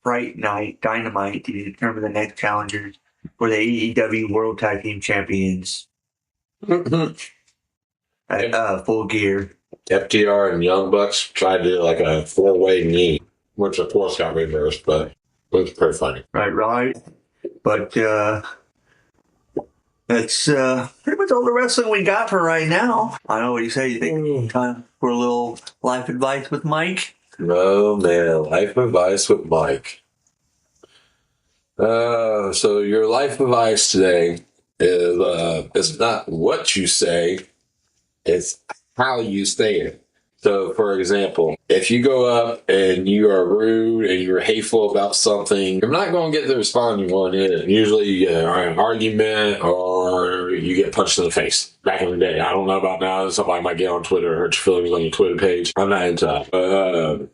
Fright Night Dynamite to determine the next challengers for the AEW World Tag Team Champions. At Full Gear. FTR and Young Bucks tried to do like a 4-way knee, which of course got reversed, but it was pretty funny. Right. But that's pretty much all the wrestling we got for right now. I know what you say. You think time for a little life advice with Mike? No, man. Life advice with Mike. So your life advice today is it's not what you say, it's how you say it. So, for example, if you go up and you are rude and you're hateful about something, you're not going to get the response you want in. Usually you get an argument or you get punched in the face. Back in the day. I don't know about now. Somebody might get on Twitter and hurt your feelings on your Twitter page. I'm not into that. But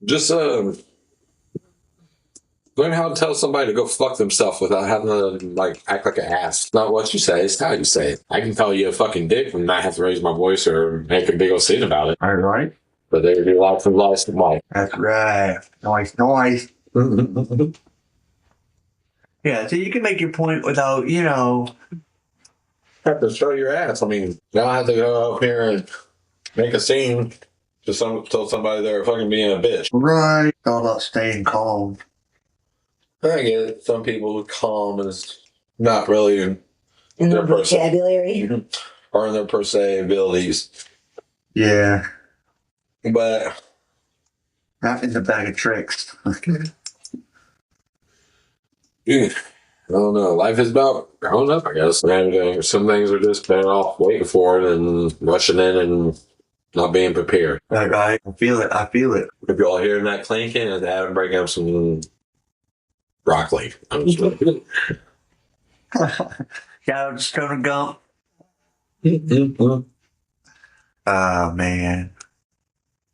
just learn how to tell somebody to go fuck themselves without having to, like, act like an ass. It's not what you say, it's how you say it. I can call you a fucking dick and not have to raise my voice or make a big old scene about it. All right. But there would be lots of lies to Mike. That's right. Nice. Yeah, so you can make your point without, Have to show your ass. I mean, you don't have to go up here and make a scene to tell somebody they're fucking being a bitch. Right. It's all about staying calm. I get it. Some people calm is not really In their vocabulary. or in their per se abilities. Yeah. But Not in the bag of tricks. yeah, I don't know. Life is about growing up, I guess. And some things are just better off waiting for it and rushing in and not being prepared. Right. I feel it. If you're all hearing that clanking, it's Adam breaking up some broccoli. I'm just Shout out to Stoner Gump. Oh, man.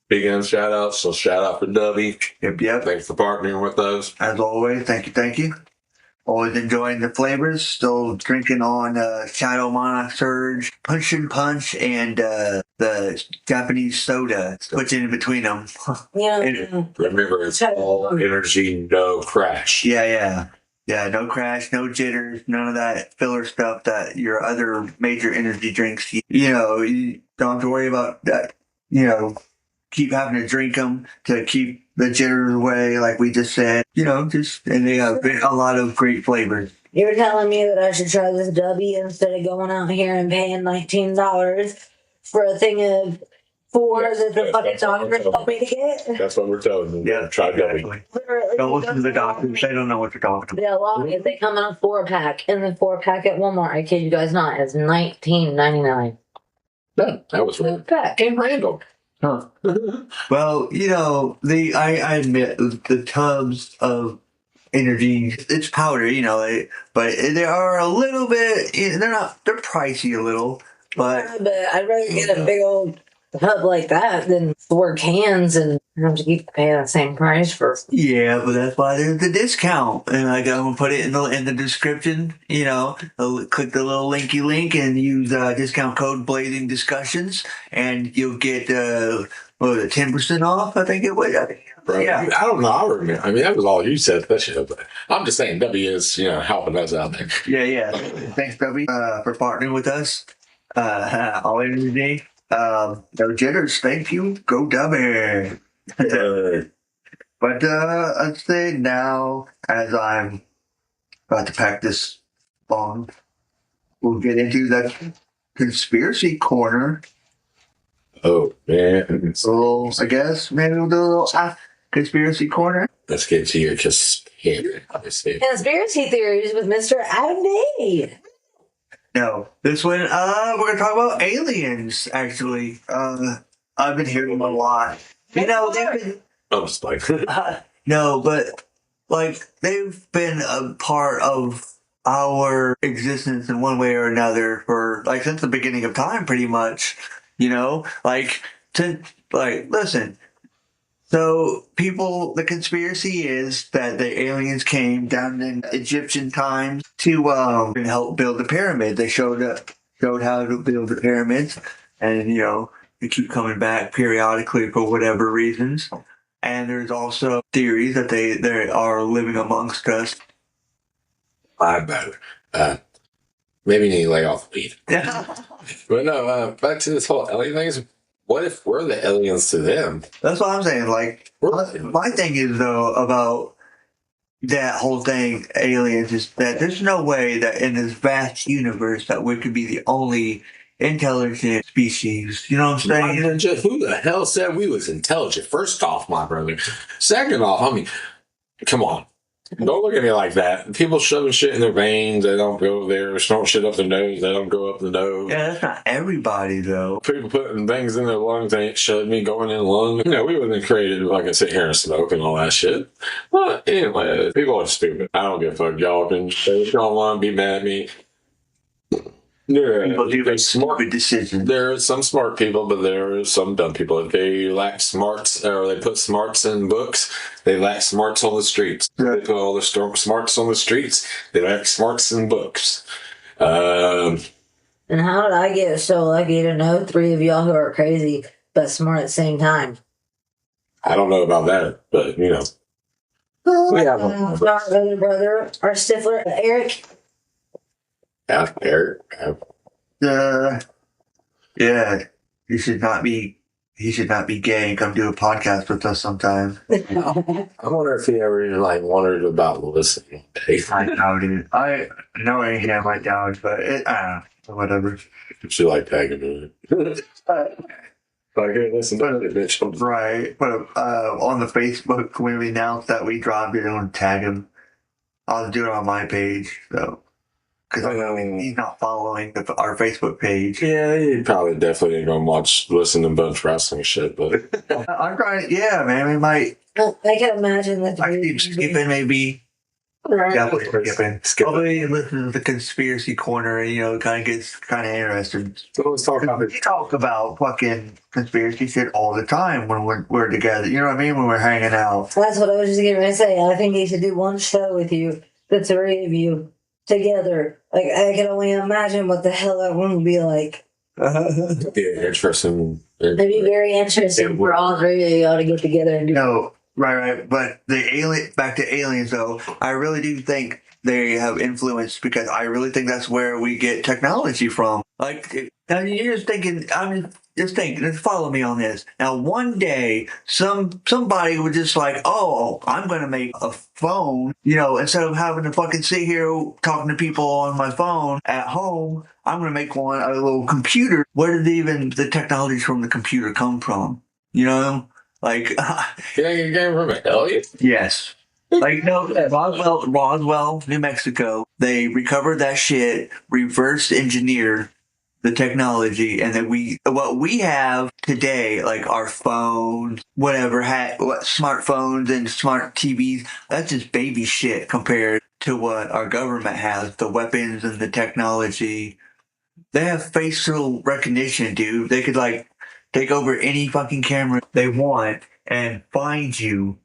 Big end shout out. So shout out for Dubby. Yep. Thanks for partnering with us. As always, thank you. Always enjoying the flavors. Still drinking on Shadow Monarch Surge, PUSHIN Punch, and the Japanese soda. Switching in between them. Remember, it's all energy, no crash. Yeah. No crash, no jitters, none of that filler stuff that your other major energy drinks. You don't have to worry about that. Keep having to drink them to keep the jitters away, like we just said. And they have a lot of great flavors. You were telling me that I should try this W instead of going out here and paying $19 for a thing of 4 that the fucking doctor told me to get. That's what we're telling you. Yeah, try exactly. Literally, Don't listen to the doctors. They don't know what they're talking about. Yeah, well, if they come in a 4-pack, and the 4-pack at Walmart, I kid you guys not, is $19.99. No, that was right. Pack. And random. Huh. Well, I admit the tubs of energy, it's powder, but they are a little bit, they're pricey a little, but. Yeah, but I'd rather get a big old tub like that than 4 cans and have to keep paying the same price for. Yeah, but that's why there's the discount, and I'm gonna put it in the description. Click the little linky link and use discount code Blazing Discussions, and you'll get 10% off. I think it would. Bro, Yeah. I don't know. I remember. I mean, that was all you said. That shit. But I'm just saying, W is helping us out there. Yeah. Thanks, W, for partnering with us. All energy. No jitters. Thank you. Go W. But I'd say now, as I'm about to pack this bong, we'll get into the conspiracy corner. Oh man! So I guess maybe we'll do a little conspiracy corner. Let's get to your conspiracy. Conspiracy theories with Mr. Adam Day. No, this one we're gonna talk about aliens. Actually, I've been hearing them a lot. They've been. I'm just like, No, but they've been a part of our existence in one way or another for since the beginning of time, pretty much. Listen. So the conspiracy is that the aliens came down in Egyptian times to help build the pyramid. They showed how to build the pyramids, and they keep coming back periodically for whatever reasons. And there's also theories that they are living amongst us. I'm better. Maybe you need to lay off the weed. But no, back to this whole alien thing. What if we're the aliens to them? That's what I'm saying. My thing is, though, about that whole thing, aliens, is that there's no way that in this vast universe that we could be the only intelligent species. You know what I'm saying? Who the hell said we was intelligent? First off, my brother. Second off, I mean, come on. Don't look at me like that. People shoving shit in their veins, they don't go there. Snorting shit up their nose, they don't go up the nose. Yeah, that's not everybody, though. People putting things in their lungs, they ain't shoving me going in the lung. We wasn't created if I can sit here and smoke and all that shit. But anyway, people are stupid. I don't give a fuck. Y'all can say what y'all want, be mad at me. People do make stupid decisions. There are some smart people, but there are some dumb people. If they lack smarts, or they put smarts in books, they lack smarts on the streets. Yeah. They put all the smarts on the streets, they lack smarts in books. And how did I get so lucky to know 3 of y'all who are crazy but smart at the same time? I don't know about that, but we have our other brother, our Stifler, Eric. Yeah, Eric. Yeah, he should not be gay and come do a podcast with us sometime. I wonder if he ever wondered about listening. I doubt it. I know him, I doubt it, but I don't know, whatever. She tagging me. Here, listen to it, bitch. Right. But on the Facebook, when we announced that we dropped it, and tag him. I'll do it on my page, though. Because he's not following our Facebook page. Yeah, he probably definitely ain't gonna listen to a bunch of wrestling shit, but I'm trying. Yeah, man, we might. I can imagine that. I keep skipping, maybe. Definitely skipping. Probably listen to the conspiracy corner, and kind of gets kind of interesting. So let's talk about it. We talk about fucking conspiracy shit all the time when we're together. You know what I mean? When we're hanging out. That's what I was just getting ready to say. I think he should do one show with you the three of you together. Like, I can only imagine what the hell that would be like. It'd be interesting. It'd be very interesting for all three of y'all to get together and do. No, right. But back to aliens though, I really do think they have influence because I really think that's where we get technology from. Like, now you're just thinking, just think, just follow me on this. Now, one day, somebody would just like, oh, I'm going to make a phone, instead of having to fucking sit here talking to people on my phone at home, I'm going to make a little computer. Where did even the technology from the computer come from? Like, You think it came from an alien? yes. Like, no, Roswell, New Mexico, they recovered that shit, reverse engineered the technology, and then what we have today, like our phones, smartphones and smart TVs, that's just baby shit compared to what our government has, the weapons and the technology. They have facial recognition, dude. They could, like, take over any fucking camera they want and find you.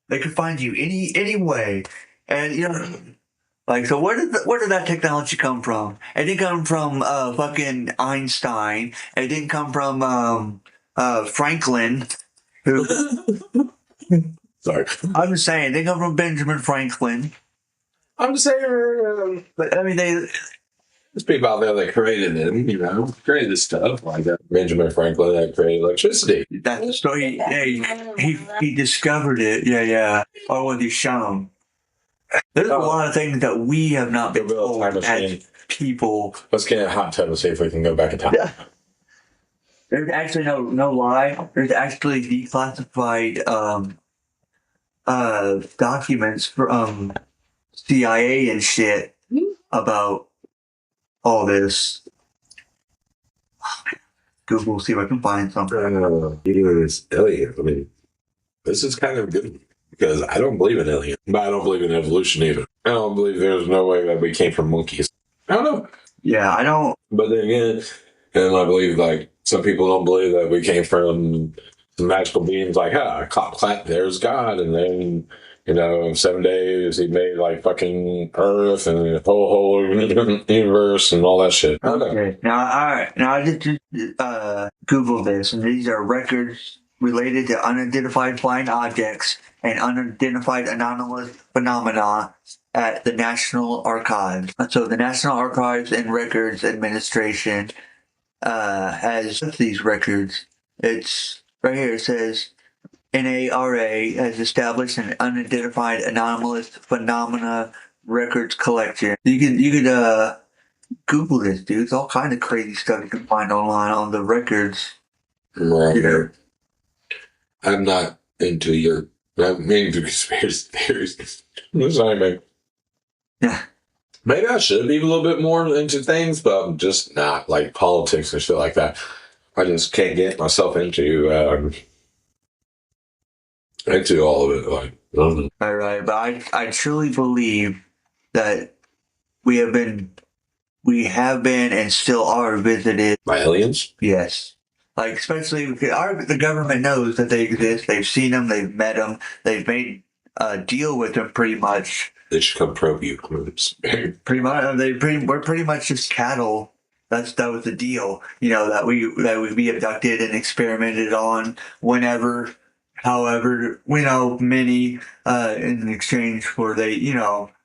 They could find you any way. And, like, so where did that technology come from? It didn't come from fucking Einstein. It didn't come from Franklin. Who? Sorry. I'm just saying, they come from Benjamin Franklin. I'm just saying, But I mean, there's people out there that created it, created this stuff like that. Benjamin Franklin that created electricity. that's the story. Yeah, he discovered it. Yeah. Or was he shown? There's a lot of things that we have not been told as people. Let's get a hot tub and see if we can go back in time. Yeah. There's actually no lie. There's actually declassified documents from CIA and shit about all this. Google, see if I can find something. This alien. I mean, this is kind of good because I don't believe in aliens, but I don't believe in evolution either. I don't believe there's no way that we came from monkeys. I don't know. Yeah, I don't. But then again, and I believe like some people don't believe that we came from some magical beings. Like, clap, clap, there's God, and then in 7 days he made like fucking Earth and the whole universe and all that shit. Okay. Now I just Googled this, and these are records related to unidentified flying objects and unidentified anomalous phenomena at the National Archives. So the National Archives and Records Administration has these records. It's right here. It says NARA has established an unidentified anomalous phenomena records collection. You could Google this, dude. It's all kind of crazy stuff you can find online on the records. Right. I'm not into conspiracy theories. Sorry, Yeah. Maybe I should be a little bit more into things, but I'm just not, like politics and shit like that. I just can't get myself into all of it. Like, All right, but I truly believe that we have been and still are visited by aliens. Yes. Like, especially because the government knows that they exist. They've seen them. They've met them. They've made a deal with them pretty much. They should come probe you. Pretty much, we're pretty much just cattle. That was the deal. That we be abducted and experimented on whenever, however, many in exchange for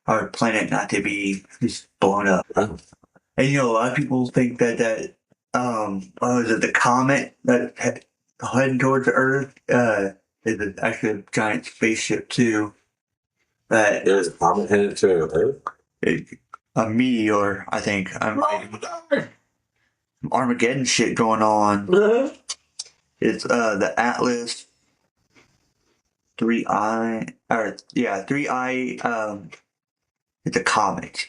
our planet not to be just blown up. Oh. And a lot of people think that is it the comet that heading towards the Earth? Is actually a giant spaceship too. That there's a comet headed to Earth. A meteor, I think. Armageddon shit going on. It's the Atlas 3I, 3I. It's a comet.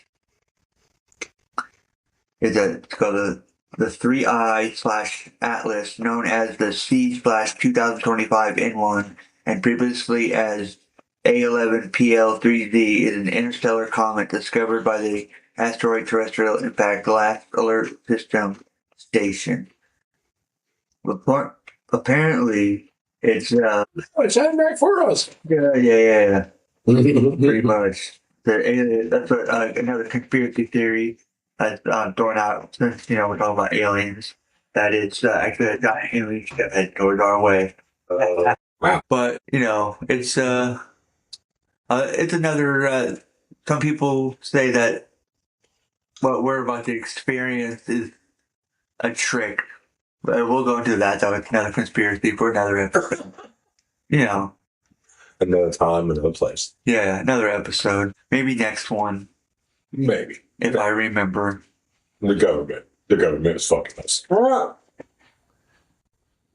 It's called the 3I/Atlas, known as the C/2025 N1, and previously as A11PL3Z, is an interstellar comet discovered by the Asteroid Terrestrial Impact Last Alert System Station. Apparently, it's it's heading back for us. Yeah. Pretty much. The alien, that's what, another conspiracy theory that's thrown out since, we're talking about aliens. That it's actually a giant alien ship heading towards our way. Wow. But, it's another, some people say that what we're about to experience is a trick. But we'll go into that, though. It's another conspiracy for another episode. Another time, another place. Yeah, another episode. Maybe next one, Maybe. if I remember. The government. The government is fucking us.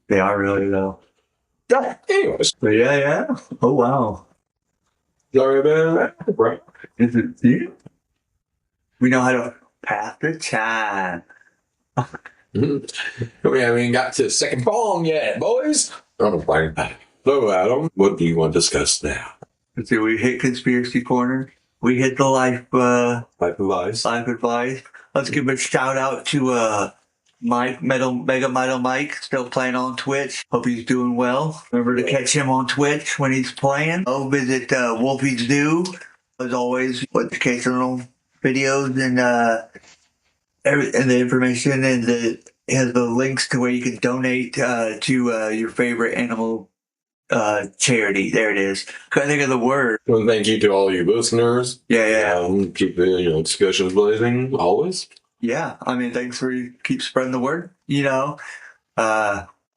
They are really, though. Anyways. But yeah. Oh, wow. Sorry, man. Right. Is it you? We know how to pass the time. We haven't even got to the second bong yet, boys. I'm playing. So, Adam, what do you want to discuss now? Let's see, we hit Conspiracy Corner. We hit the life advice. Life advice. Let's give a shout out to Mega Metal Mike, still playing on Twitch. Hope he's doing well. Remember to catch him on Twitch when he's playing. Oh, visit Wolfie's Zoo, as always, with occasional videos and the information, and it has the links to where you can donate to your favorite animal charity. There it is. Couldn't think of the word. Well, thank you to all you listeners. Yeah. Keep the discussions blazing always. Yeah, I mean, thanks for keep spreading the word.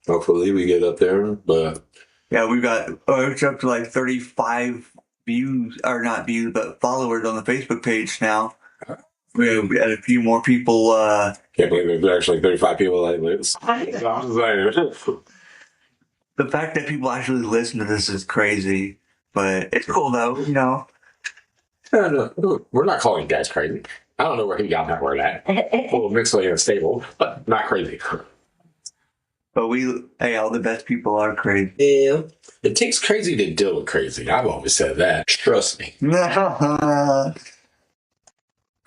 Hopefully we get up there, but Yeah, we've got it's up to like 35 views, or not views, but followers on the Facebook page now. We had a few more people. can't believe there's actually 35 people like this. The fact that people actually listen to this is crazy, but it's cool though. We're not calling you guys crazy. I don't know where he got that word at. Well, mentally unstable, but not crazy. But all the best people are crazy. Yeah. It takes crazy to deal with crazy. I've always said that. Trust me.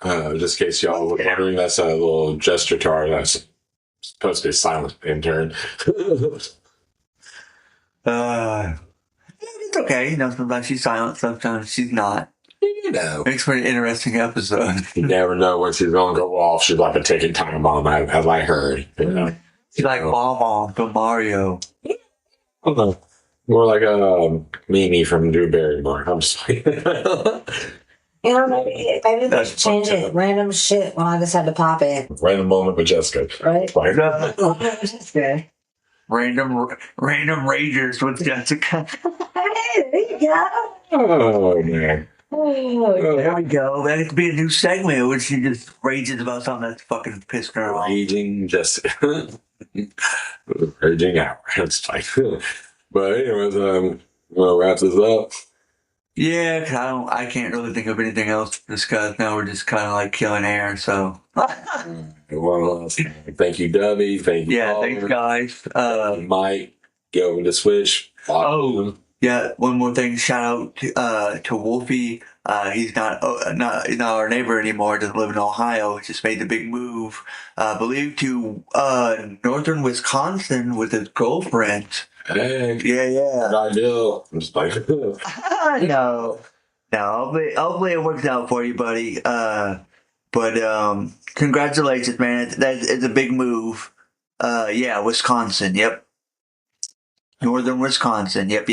Just in case y'all were wondering, that's a little gesture to our that's supposed to be a silent intern. It's okay. Sometimes she's silent, sometimes she's not. Makes for an interesting episode. You never know when she's going to go off. She's like a ticking time bomb, as I heard. She's like Bomb from Mario. More like a Mimi from Drew Barrymore. I'm just like... Maybe they should change it. Random shit when I just had to pop in. Random moment with Jessica. Right? Like, Random ragers with Jessica. Hey, there you go. oh, man. There we go. That could be a new segment where she just rages about something that's fucking pissed her off. Raging Jessica. Raging hour. That's fine. But anyways, we'll wrap this up. Yeah, cause I can't really think of anything else to discuss. Now we're just kind of like killing air, so. Well, thank you, Dubby. Thank you, yeah, Paul. thanks, guys. Mike, go over to Switch. Yeah, one more thing. Shout out to Wolfie. He's not our neighbor anymore. Doesn't live in Ohio. Just made the big move. Believe to northern Wisconsin with his girlfriend. Hey, Yeah. ideal. I'm just like, No. Hopefully it works out for you, buddy. But congratulations, man. It's a big move. Wisconsin. Yep. Northern Wisconsin. Yep.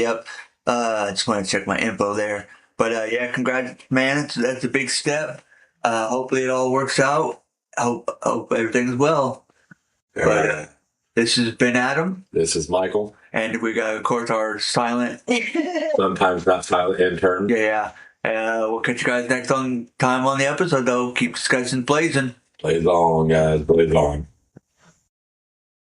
Just want to check my info there. But congrats, man. That's a big step. Hopefully it all works out. Hope everything's well. But this has been Adam. this is Michael. And we got, of course, our silent. Sometimes not silent intern. Yeah. We'll catch you guys next time on the episode, though. Keep discussions blazing. Blaze on, guys. Blaze on.